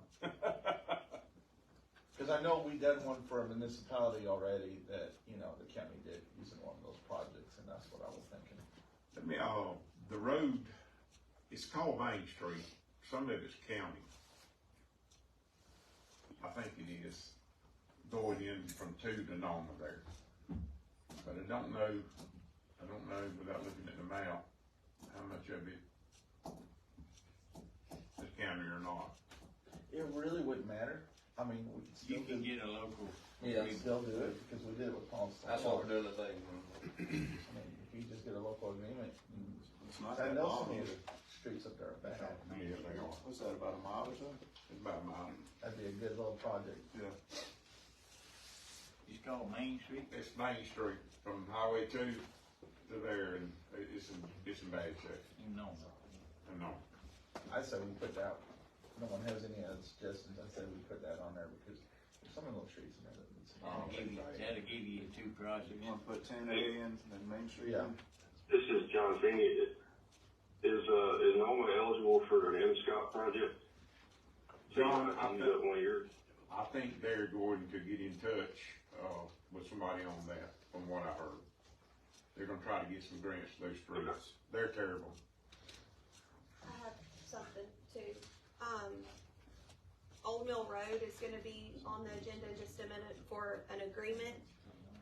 Because I know we did one for a municipality already that, you know, the county did using one of those projects, and that's what I was thinking. Let me, the road, it's called Main Street. Some of it's county. I think it is going in from 2 to Noma there. But I don't know without looking at the map, how much of it is county or not. It really wouldn't matter. I mean, we could still You can get a local. Yeah. still do it because we did it with Palm State. That's what we're doing today. I mean, if you just get a local agreement, It's not I that know long. some of the streets up there are bad. Yeah, they are. What's that, about a mile or so? It's about a mile. That'd be a good little project. Yeah. It's called Main Street. It's Main Street from Highway 2 to there, and it's in bad shape. No. I know. I say we put that, no one has any other suggestions, I say we put that on there because there's some of those streets in there that need some. That'll give you 2 projects. You wanna put 10A in, then Main Street in? This is John Feeney. Is Noma eligible for an MSCOT project? John, I I think they're going to get in touch, with somebody on that, from what I heard. They're gonna try to get some grants to those streets. They're terrible. I have something too. Old Mill Road is gonna be on the agenda in just a minute for an agreement.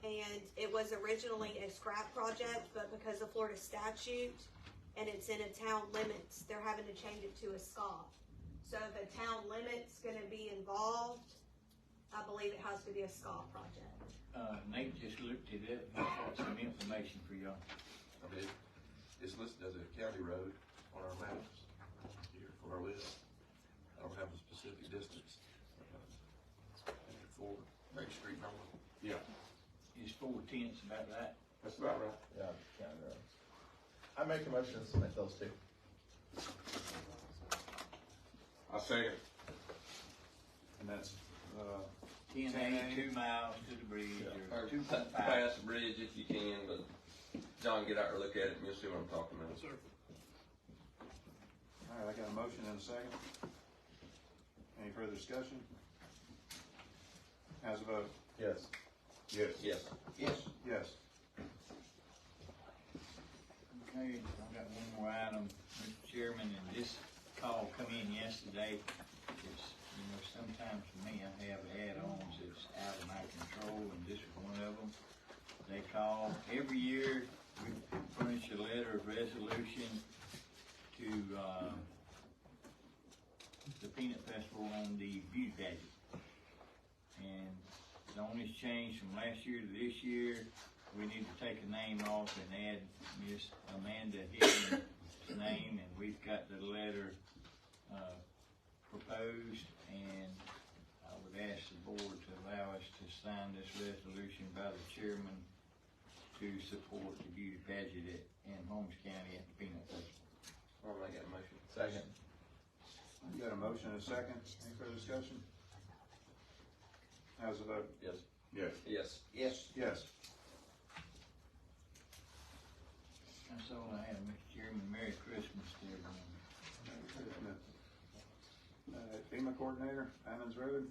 And it was originally a scrap project, but because of Florida statute and it's in a town limits, they're having to change it to a SCOP. So if a town limit's gonna be involved, I believe it has to be a SCOP project. Nate just looked it up. I've got some information for y'all. I mean, it's listed as a county road on our maps here for our list. I don't have a specific distance. For Main Street, number. Yeah, It's 4/10, about that. that's about right. Yeah, county roads. I make a motion to submit those 2. I say it. And that's, 10A, 2 miles to the bridge, or Or 2.5. pass the bridge if you can, but John, get out and look at it and you'll see what I'm talking about. Sir. all right, I got a motion and a second. Any further discussion? How's the vote? Yes. Yes. Yes. Yes. Yes. Okay, I've got one more item, Mr. Chairman, and this call come in yesterday. It's, you know, sometimes for me, I have add-ons that's out of my control, and this is one of them. They call every year, we furnish a letter of resolution to, the Peanut Festival on the beauty pageant. And the only change from last year to this year, we need to take a name off and add Miss Amanda Higgins' name, and we've got the letter, proposed, and I would ask the board to allow us to sign this resolution by the chairman to support the beauty pageant in Holmes County at the Peanut Festival. I'll make that motion. Second. You got a motion and a second, any further discussion? How's the vote? Yes. Yes. Yes. Yes. Yes. That's all I have, Mr. Chairman. Merry Christmas to everyone. FEMA coordinator, Ammons Road.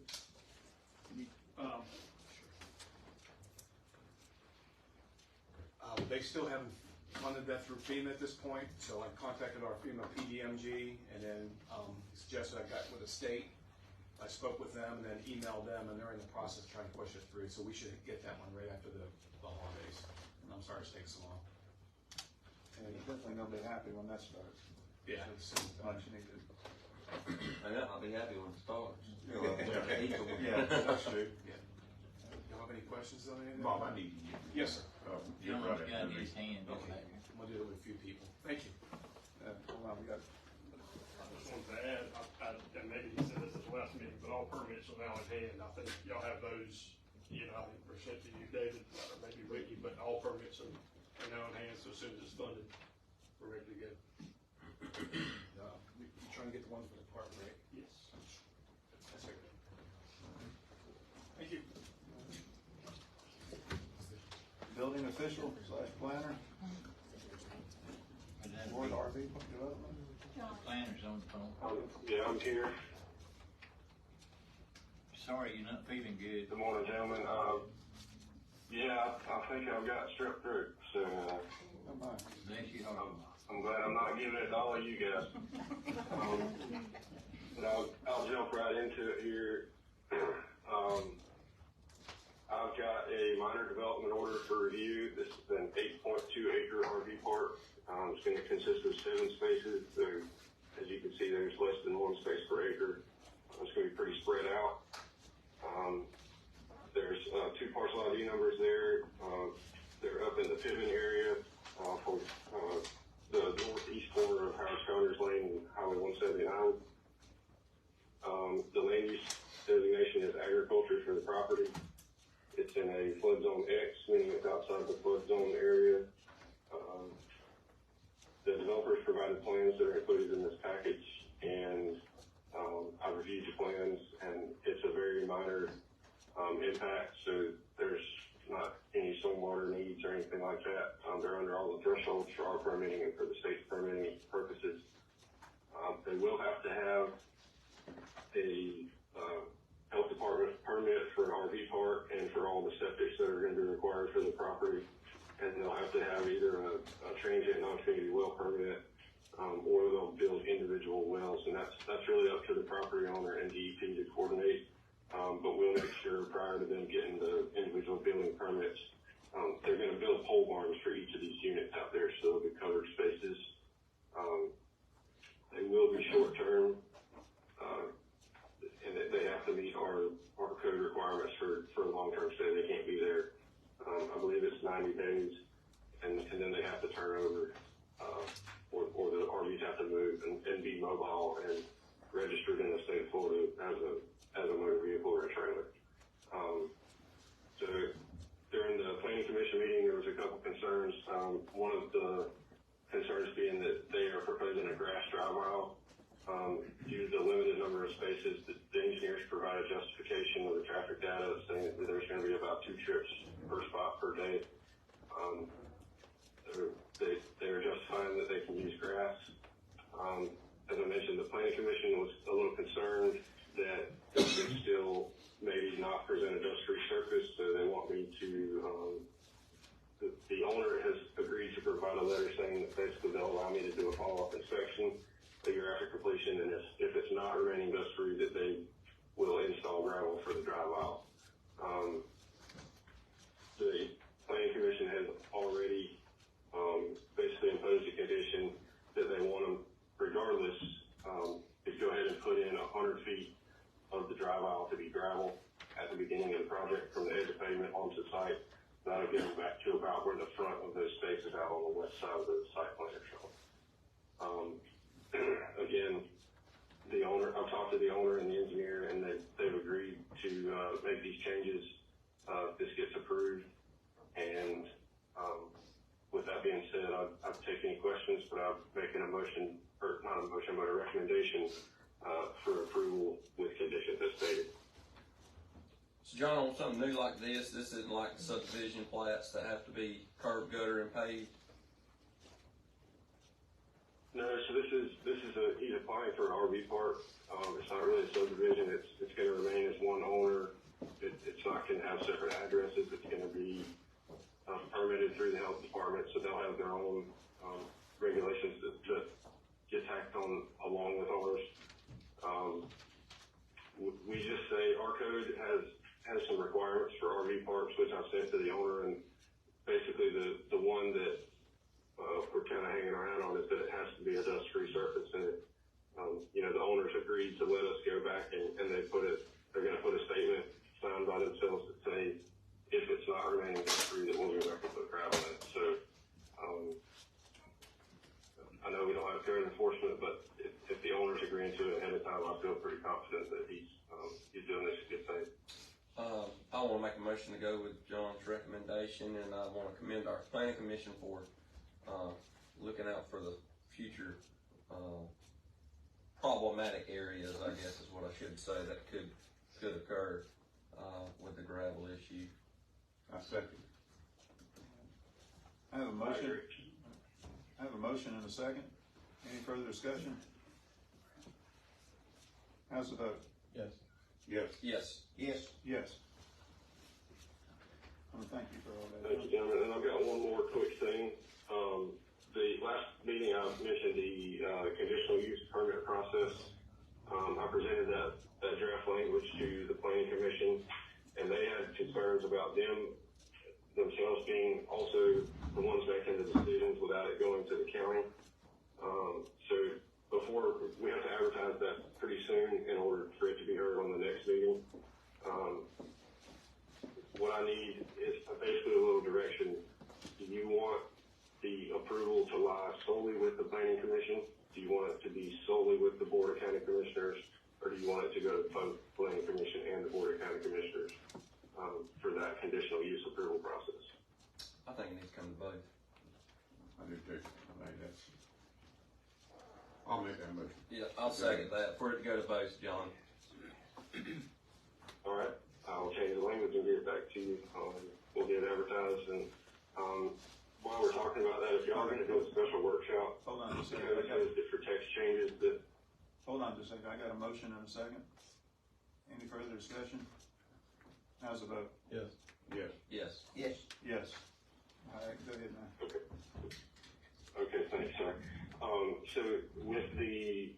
They still haven't funded that through FEMA at this point, so I contacted our FEMA PDMG and then suggested I got with the state. I spoke with them and then emailed them, and they're in the process of trying to push it through, so we should get that one right after the holidays. And I'm sorry it's taking so long. And definitely gonna be happy when that starts. Yeah. It's much needed. I know, I'll be happy when it starts. Yeah, that's true. Yeah. Y'all have any questions on anything? Bob, I need you. Yes, sir. Get right John's got after me. his hand up Okay. there. I'm gonna do it with a few people. Thank you. Hold on, we got, I just wanted to add, and maybe he said this at the last meeting, but all permits are now in hand. I think y'all have those, I think were sent to you, David, or maybe Ricky, but all permits are now in hand, so as soon as it's funded, we're ready to go. You're trying to get the one for the park, right? Yes. That's okay. Thank you. building official / planner, board RV development. Planner's on the phone. Yeah, I'm here. Sorry you're not feeling good. Good morning, gentlemen. Yeah, I think I've got strep throat, so Bless you heart. I'm glad I'm not giving it to all of you guys. But I'll jump right into it here. I've got a minor development order for review. This is an 8.2 acre RV park. It's going to consist of 7 spaces. As you can see, there's less than 1 space per acre. It's going to be pretty spread out. There's 2 parcel ID numbers there. They're up in the Piven area for the northeast corner of Howard Scotters Lane and Highway 179. The land use designation is agriculture for the property. It's in a flood zone X, meaning it's outside the flood zone area. The developers provided plans that are included in this package, and I reviewed the plans, and it's a very minor impact, so there's not any stormwater needs or anything like that. They're under all the thresholds for our permitting and for the state's permitting purposes. They will have to have a health department permit for an RV park and for all the septics that are going to be required for the property. And they'll have to have either a transient non-community well permit, or they'll build individual wells, and that's really up to the property owner and DEP to coordinate. But we'll make sure prior to them getting the individual building permits, they're going to build pole barns for each of these units out there, so they'll be covered spaces. They will be short term, and they have to meet our code requirements for a long-term stay. They can't be there. I believe it's 90 days, and then they have to turn over, or the RVs have to move and be mobile and registered in the state of Florida as a motor vehicle or a trailer. So during the planning commission meeting, there was a couple concerns. One of the concerns being that they are proposing a grass drive aisle. Due to the limited number of spaces, the engineers provided justification of the traffic data saying that there's going to be about 2 trips per spot per day. They're justifying that they can use grass. As I mentioned, the planning commission was a little concerned that they could still maybe not present a dust-free surface, so they want me to, the owner has agreed to provide a letter saying that basically they'll allow me to do a follow-up inspection at your after completion, and if it's not remaining dust-free, that they will install gravel for the drive aisle. The planning commission has already basically imposed a condition that they want them, regardless, to go ahead and put in 100 feet of the drive aisle to be gravel at the beginning of the project from the edge of pavement onto the site. That'll get them back to about where the front of those spaces out on the west side of the site plan are shown. Again, the owner, I've talked to the owner and the engineer, and they've agreed to make these changes if this gets approved. And with that being said, I'd take any questions, but I'm making a motion, or not a motion, but a recommendation for approval with conditions as stated. So John, on something new like this isn't like subdivision plats that have to be curb, gutter, and paved? No, so he's applying for an RV park. It's not really a subdivision. It's going to remain as one owner. It's not going to have separate addresses. It's going to be permitted through the health department, so they'll have their own regulations that get tacked on along with ours. We just say our code has some requirements for RV parks, which I've sent to the owner, and basically the one that we're kind of hanging our hat on is that it has to be a dust-free surface, and the owners agreed to let us go back and they're going to put a statement signed by themselves that say if it's not remaining dust-free, that we'll go back and put gravel in it. So I know we don't have code enforcement, but if the owner's agreeing to it ahead of time, I feel pretty confident that he's doing this a good thing. I want to make a motion to go with John's recommendation, and I want to commend our planning commission for looking out for the future problematic areas, I guess is what I should say, that could occur with the gravel issue. I second. I have a motion. I have a motion and a second. Any further discussion? How's the vote? Yes. Yes. Yes. Yes. Yes. I want to thank you for all that. Thank you, gentlemen. And I've got one more quick thing. The last meeting I mentioned the conditional use permit process. I presented that draft language to the planning commission, and they had concerns about themselves being also the ones making the decisions without it going to the county. So before, we have to advertise that pretty soon in order for it to be heard on the next meeting. What I need is basically a little direction. Do you want the approval to lie solely with the planning commission? Do you want it to be solely with the Board of County Commissioners? Or do you want it to go to both planning commission and the Board of County Commissioners for that conditional use approval process? I think it needs to come to both. I do too. I'll make that motion. Yeah, I'll second that, for it to go to both, John. All right, I'll change the language and get it back to you. We'll get it advertised, and while we're talking about that, if y'all are going to do a special workshop, Hold on just a because second. it says that for text changes that. Hold on just a second. I got a motion and a second. Any further discussion? How's the vote? Yes. Yes. Yes. Yes. Yes. All right, go ahead now. Okay, thanks, sir. So with the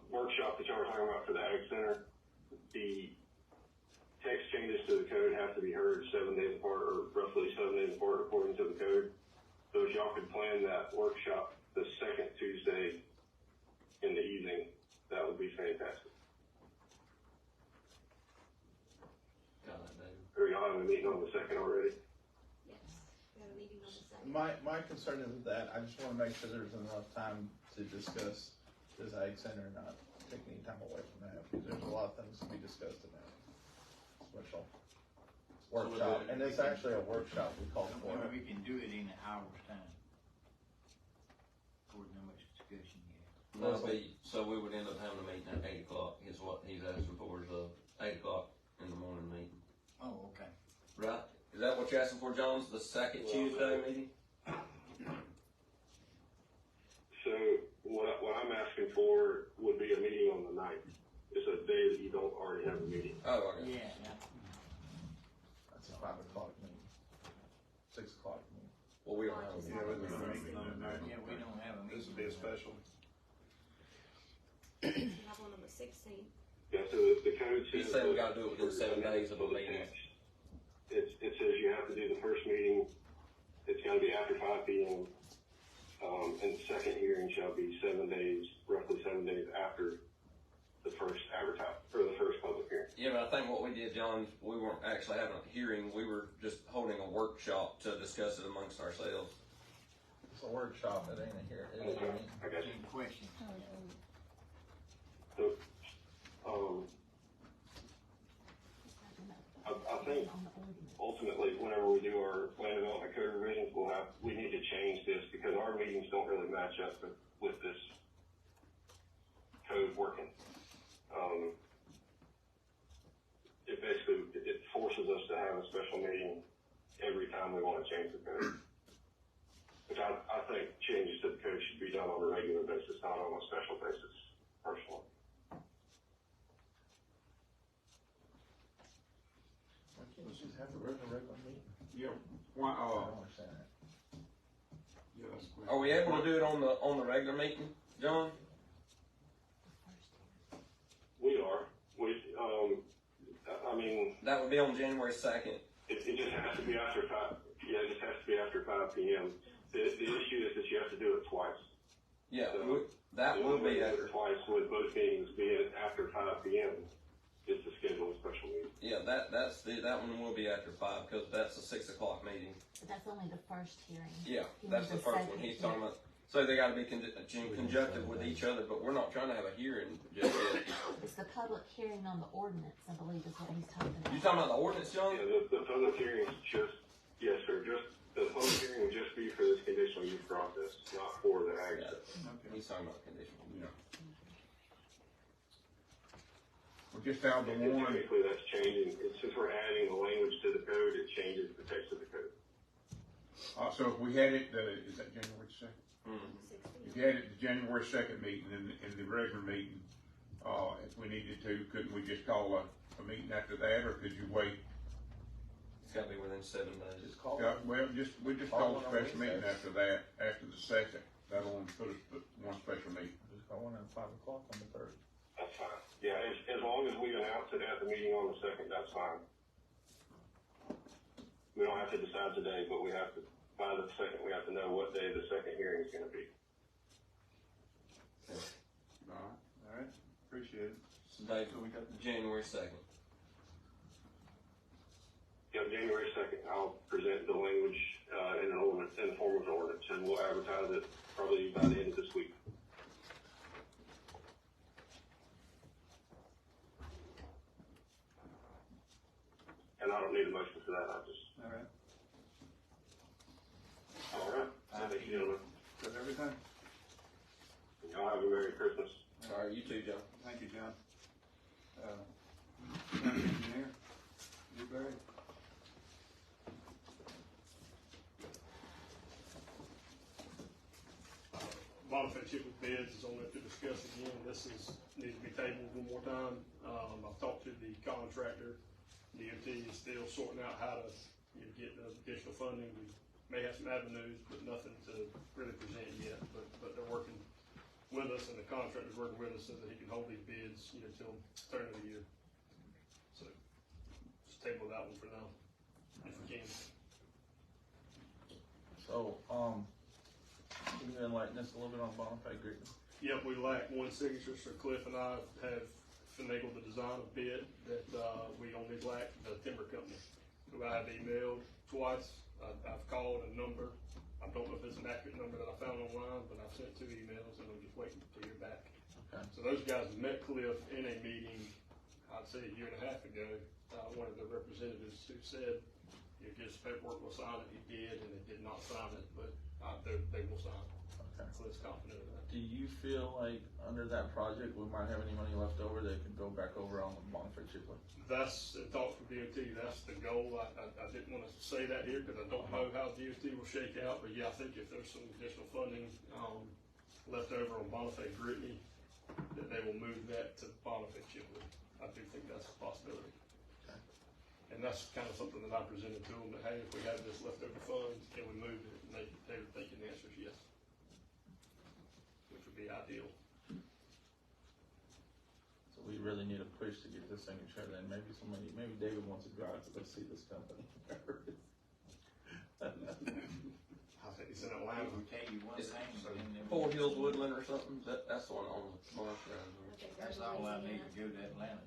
workshop that y'all were talking about for the Ag Center, the text changes to the code have to be heard 7 days apart, or roughly 7 days apart according to the code. So if y'all could plan that workshop the second Tuesday in the evening, that would be fantastic. Got it, David. Or y'all having a meeting on the second already? Yes, we have a meeting on the second. My concern is with that, I just wanna make sure there's enough time to discuss this Ag Center, not take any time away from that, because there's a lot of things to be discussed in that special workshop, and it's actually a workshop we called for. We can do it in an hour's time. According to how much discussion you have. So we would end up having a meeting at 8 o'clock, is what he's asking for, is 8 o'clock in the morning meeting. Oh, okay. Right? Is that what you're asking for, John's, the second Tuesday meeting? So what I'm asking for would be a meeting on the 9th. It's a day that you don't already have a meeting. Oh, okay. Yeah. That's a 5 o'clock meeting, 6 o'clock meeting. Well, we don't have a meeting. Yeah, we don't have a meeting on the night. Yeah, we don't have a meeting. This would be a special. We have one on the 16th. Yeah, so the code He says. said we gotta do it within 7 days of a meeting. It says you have to do the first meeting, it's gotta be after 5 p.m. And the second hearing shall be 7 days, roughly 7 days after the first the first public hearing. Yeah, but I think what we did, John, we weren't actually having a hearing, we were just holding a workshop to discuss it amongst ourselves. It's a workshop, it ain't a hearing, it ain't a meeting. I got you. Any questions? So, I think ultimately, whenever we do our land development code revisions, we need to change this because our meetings don't really match up with this code working. it basically, it forces us to have a special meeting every time we want to change the code. Which I think changes to the code should be done on a regular basis, not on a special basis, personally. Let's just have a regular meeting. Yeah, why, I don't understand that. yeah, that's quick. Are we able to do it on the regular meeting, John? We are. I mean, That would be on January 2nd. it just has to be after 5, yeah, it just has to be after 5 p.m. The issue is that you have to do it twice. Yeah, So, that will be after. Twice with both meetings being after 5 p.m. is to schedule a special meeting. Yeah, that one will be after 5 because that's a 6 o'clock meeting. But that's only the first hearing. Yeah, You that's need the first one second, he's talking about. So they got to be conjunctive with each other, but we're not trying to have a hearing just yet. It's the public hearing on the ordinance, I believe, is what he's talking about. You talking about the ordinance, John? Yeah, the public hearing is just, yes, sir, just, the public hearing will just be for this conditional use process, not for the ag stuff. Okay. He's talking about conditional. Yeah. Well, just out the And one, technically, that's changing, since we're adding the language to the code, it changes the text of the code. so if we had it, is that January 2nd? Mm-hmm. If you had it the January 2nd meeting and the regular meeting, if we needed to, couldn't we just call a meeting after that, or could you wait? It's got to be within 7 days. Just call Yeah, it. well, we just call a special meeting after that, after the 2nd. That'll only put us one special meeting. Just call one at 5 o'clock on the 3rd. That's fine. Yeah, as long as we announce it at the meeting on the 2nd, that's fine. We don't have to decide today, but we have to, by the 2nd, we have to know what day the second hearing is gonna be. All right, appreciate it. So Dave, we got January 2nd. Yeah, January 2nd, I'll present the language, in an ordinance, in the form of an ordinance, and we'll advertise it probably by the end of this week. And I don't need a motion for that, I just. All right. All right. Thank you, gentlemen. Got everything? Y'all have a Merry Christmas. All right, you too, John. Thank you, John. County engineer, Newberry. Bonafide chip with bids is on there to discuss again. This needs to be tabled one more time. I've talked to the contractor. DOT is still sorting out how to get the additional funding. We may have some avenues, but nothing to really present yet. But they're working with us, and the contractor's working with us so that he can hold these bids, till turn of the year. So just table that one for now, if we can. So, can you enlighten us a little bit on Bonafide Griffin? Yep, we lack one signature, so Cliff and I have finagled the design of bid that, we only lack the timber company, who I have emailed twice. I've called a number. I don't know if it's an accurate number that I found online, but I've sent 2 emails and I'm just waiting to hear back. Okay. So those guys met Cliff in a meeting, I'd say a year and a half ago. One of the representatives who said, his paperwork was signed, and he did, and they did not sign it, but, they will sign. Okay. Cliff's confident of that. Do you feel like under that project, we might have any money left over that could go back over on the Bonafide chip? That's the talk from DOT, that's the goal. I didn't wanna say that here, cause I don't know how DOT will shake out, but yeah, I think if there's some additional funding, left over on Bonafide Gritney, that they will move that to Bonafide Chipwood. I do think that's a possibility. Okay. And that's kind of something that I presented to them, that hey, if we have this leftover funds, can we move it? And they were thinking the answer is yes. Which would be ideal. So we really need a push to get this signature, then maybe David wants to drive to go see this company. I think it's in Atlanta. I'll tell you one thing. Fort Hills Woodland or something, that's the one on the marsh road. That's all I need to go to Atlanta.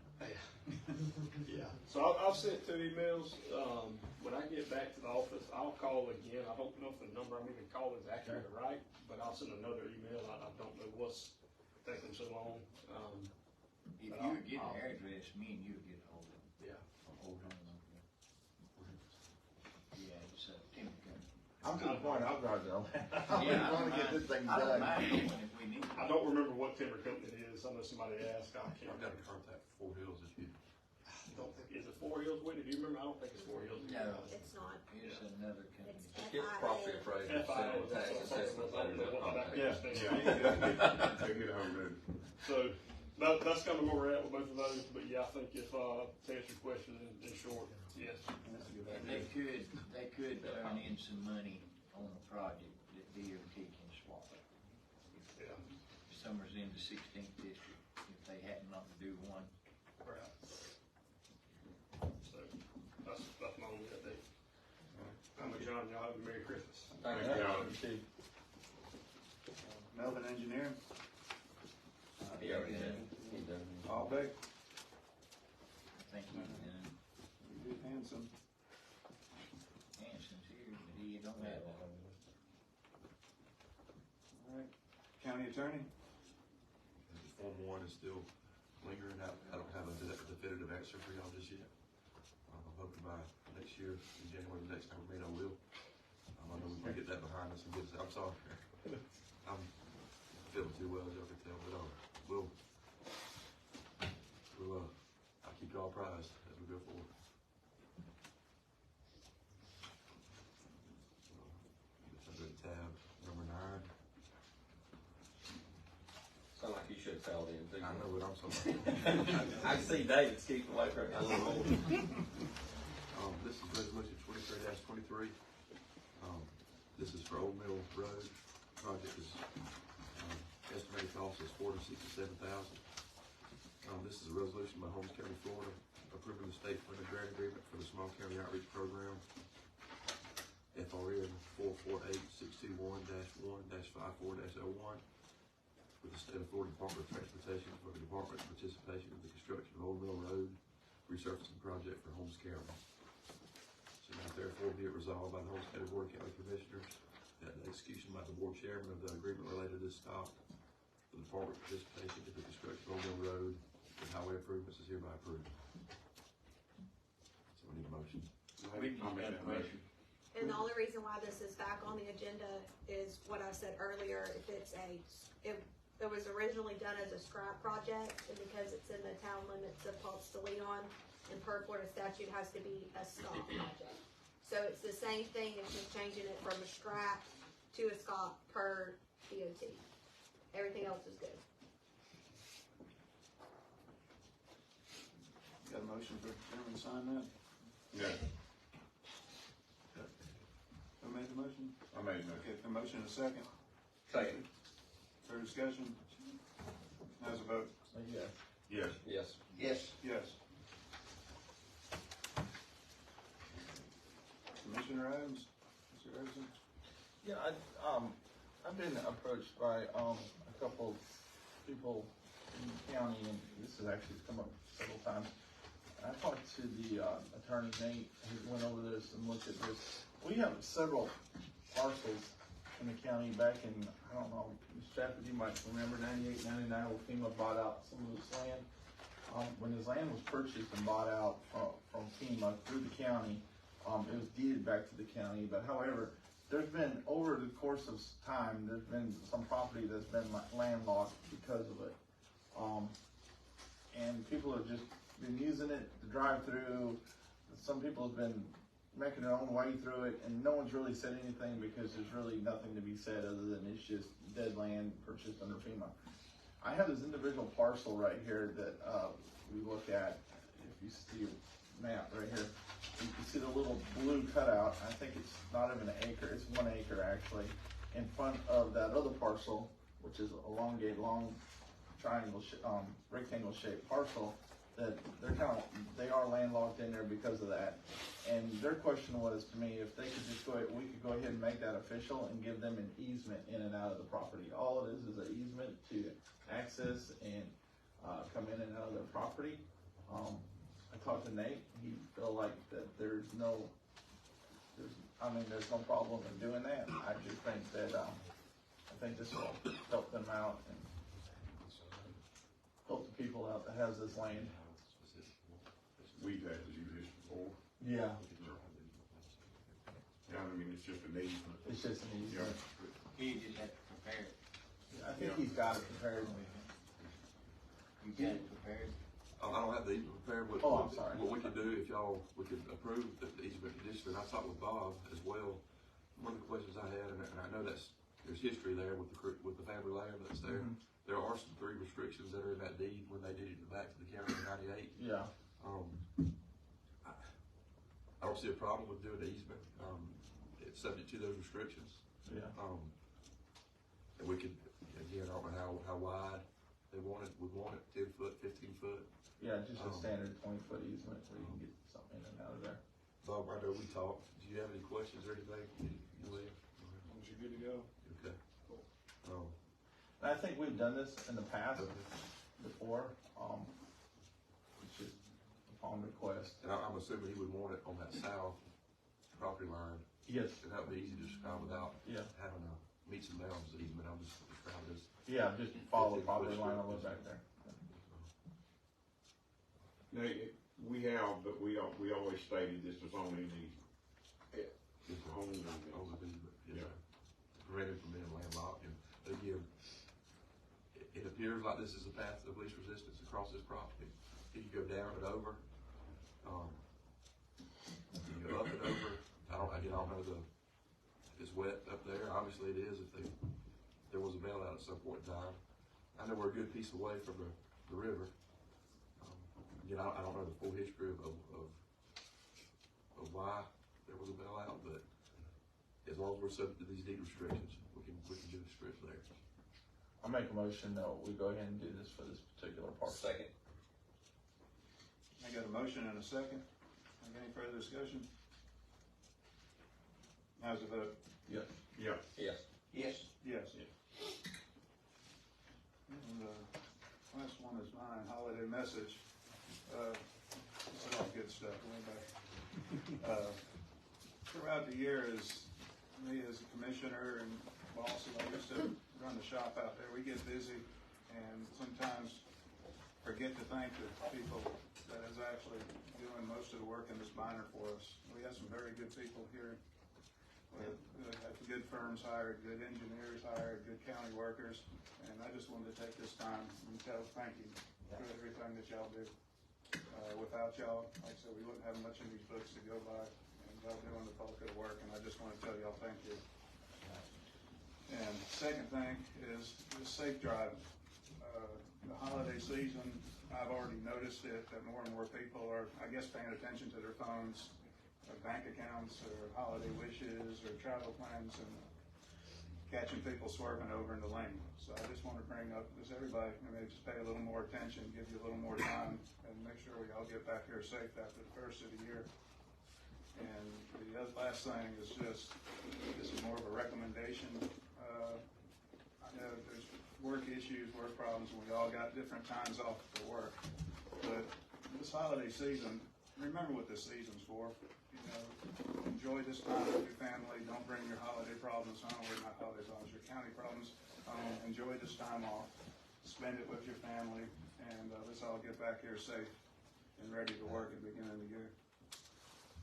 Yeah. So I've sent 2 emails. When I get back to the office, I'll call again. I don't know if the number I'm even calling is accurate or right, but I'll send another email. I don't know what's taking so long. If you would get an address, me and you would get a hold of them. Yeah. Hold on. Yeah, it's Timothy. I'm to the point, I'll drive to Atlanta. I Yeah, want to get this thing I don't done. mind going if we need. I don't remember what timber company it is. I know somebody asked. I can't I've got remember. to contact Fort Hills if you. Don't think, is it 4 Hills, Whitney? Do you remember? I don't think it's 4 Hills. No. It's not. It's another company. It's Just get the property appraisal, FIA, sell the tax assessment. I don't know what that Yeah, stands yeah, for. they get a hold of it. So, that's kind of where we're at with both of those, but yeah, I think if, to answer your question in short, yes. And they could turn in some money on a project that DOT can swallow. Yeah. If Summer's in the 16th district, if they hadn't not to do one. Right. So, that's my only update. I'm with John, y'all have a Merry Christmas. Thank Thank you. you. Melvin Engineering, He already did. He done. all day. I think he's done. You did handsome. Hanson's here, but he don't have one. All right, county attorney, Form 1 is still lingering out. I don't have a definitive answer for y'all just yet. I'm hoping by next year, in January, the next time we meet, I will. I know we can get that behind us and get us, I'm sorry. I'm feeling too well, as y'all can tell, but I'll keep y'all apprised as we go forward. Tab number 9. Sound like you should have called in too. I know what I'm talking I see David's keeping away from it a little more. This is resolution 23-23. This is for Old Mill Road. Project is, estimated cost is $467,000. This is a resolution by Holmes County, Florida, approving the state funded grant agreement for the Small County Outreach Program, FRN 448621-1-54-01, with the state of Florida Department of Transportation for the department's participation in the construction of Old Mill Road resurfacing project for Holmes County. So now therefore be it resolved by the Holmes County Board of County Commissioners that the execution by the board chairman of the agreement related to this stop for the department participation in the construction of Old Mill Road with highway improvements is hereby approved. So we need a motion. We need that motion. And the only reason why this is back on the agenda is what I said earlier, if it was originally done as a scrap project, and because it's in the town limits of Ponce de Leon, and per Florida statute has to be a stop project. So it's the same thing, it's just changing it from a scrap to a stop per DOT. Everything else is good. got a motion for chairman to sign that? Yeah, Who made the motion? I made that. Okay, a motion and a second. Second. Further discussion? How's a vote? Yes. Yes. Yes. Yes. Commissioner items, Mr. Harrison? Yeah, I've been approached by, a couple people in the county, and this has actually come up several times. I talked to the, attorney Nate, who went over this and looked at this. We have several parcels in the county back in, I don't know, Mr. Stafford, you might remember 98, 99, when FEMA bought out some of this land. When his land was purchased and bought out from FEMA through the county, it was deeded back to the county, but however, there's been, over the course of time, there's been some property that's been landlocked because of it. And people have just been using it to drive through. Some people have been making their own way through it, and no one's really said anything because there's really nothing to be said other than it's just dead land purchased under FEMA. I have this individual parcel right here that we look at. If you see a map right here, you can see the little blue cutout. I think it's not even an acre, it's 1 acre actually, in front of that other parcel, which is elongated, long triangle, rectangle shaped parcel, that they are landlocked in there because of that. And their question was to me, if they could just we could go ahead and make that official and give them an easement in and out of the property. All it is an easement to access and come in and out of their property. I talked to Nate, he felt like that there's no problem in doing that. I just think that, I think this will help them out and help the people out that has this land. We've had to do this before. Yeah. Yeah, I mean, it's just an easement. It's just an easement. He just had to prepare it. I think he's got it prepared. You got it prepared? I don't have the easement prepared, but Oh, I'm sorry. what we could do, if y'all, we could approve the easement condition, and I talked with Bob as well. One of the questions I had, and I know there's history there with the family land that's there. Mhm. There are some 3 restrictions that are in that deed when they did it back to the county in '98. Yeah. I don't see a problem with doing the easement. It's subject to those restrictions. Yeah. And we could, again, I don't know how wide they want it. We want it 10 foot, 15 foot. Yeah, just a standard 20-foot easement where you can get something in and out of there. Bob, I know we talked. Do you have any questions or anything? You live? Once you're good to go. Okay. And I think we've done this in the past before. It's just upon request. And I'm assuming he would want it on that south property line. Yes. And that would be easy to describe without Yeah. having a meets and bounds easement. I'm just describing this. Yeah, just follow the property line all the way back there. No, we have, but we always stated this was only the home easement. Yeah. Prevented from being landlocked. And again, it appears like this is a path of least resistance across this property. If you go down and over, you go up and over. I don't know if it's wet up there. Obviousit is if there was a bailout at some point in time. I know we're a good piece away from the river. Again, I don't know the full history of why there was a bailout, but as long as we're subject to these deed restrictions, we can do the strips there. I'll make a motion that we go ahead and do this for this particular parcel. Second. I got a motion and a second. Any further discussion? How's the vote? Yes. Yeah. Yes. Yes. Yes. And last one is mine, holiday message. It's all good stuff, way back. Throughout the year, as me as a commissioner and boss, and I used to run the shop out there, we get busy and sometimes forget to thank the people that is actually doing most of the work in this binder for us. We have some very good people here. Good firms hired, good engineers hired, good county workers, and I just wanted to take this time and thank you for everything that y'all do. Without y'all, like I said, we wouldn't have much in these books to go by, and y'all doing the bulk of the work, and I just want to tell y'all thank you. And second thing is safe driving. The holiday season, I've already noticed it, that more and more people are, I guess, paying attention to their phones, or bank accounts, or holiday wishes, or travel plans, and catching people swerving over in the lane. So I just want to bring up, just everybody, just pay a little more attention, give you a little more time, and make sure we all get back here safe after the first of the year. And the last thing is just, this is more of a recommendation. I know there's work issues, work problems, and we all got different times off for work. But this holiday season, remember what this season's for. Enjoy this time with your family. Don't bring your holiday problems home, or not holiday problems, your county problems home. Enjoy this time off. Spend it with your family, and let's all get back here safe and ready to work at the beginning of the year.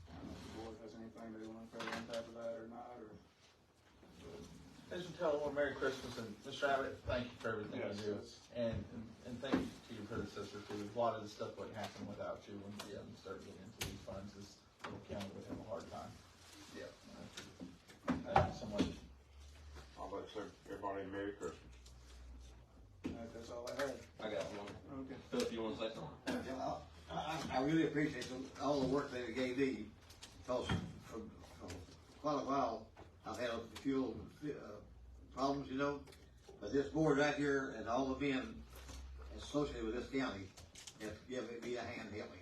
I don't know if the board has anything they want to throw on top of that or not, or. As you tell everyone, Merry Christmas, and Mr. Abbott, thank you for everything you do. And thank you to your predecessor too. A lot of the stuff wouldn't happen without you when we start getting into these funds. This little county would have a hard time. Yeah. Thank you so much. I'll let everybody Merry Christmas. That's all I had. I got one. Okay. Philip, you want to say something? I really appreciate all the work that it gave me, because for quite a while, I've had a few problems, but this board right here and all the men associated with this county have given me a hand to help me.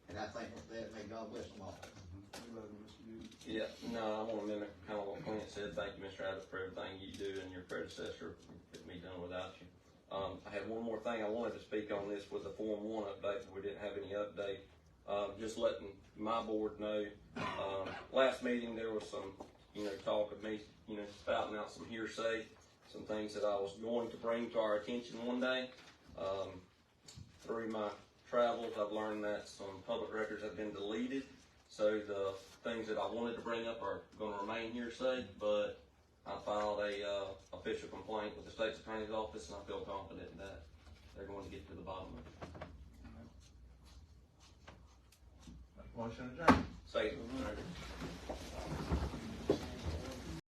And I think that may God bless them all. We love you, Mr. Newton. Yeah, no, I want to mimic kind of what Clint said. Thank you, Mr. Abbott, for everything you do and your predecessor couldn't be done without you. I had one more thing I wanted to speak on this with the Form 1 update, but we didn't have any update. Just letting my board know, last meeting there was some, talk of me, spouting out some hearsay, some things that I was going to bring to our attention one day. Through my travels, I've learned that some public records have been deleted, so the things that I wanted to bring up are going to remain hearsay, but I filed a, official complaint with the state's attorney's office, and I feel confident that they're going to get to the bottom of it. Motion adjourned. Second.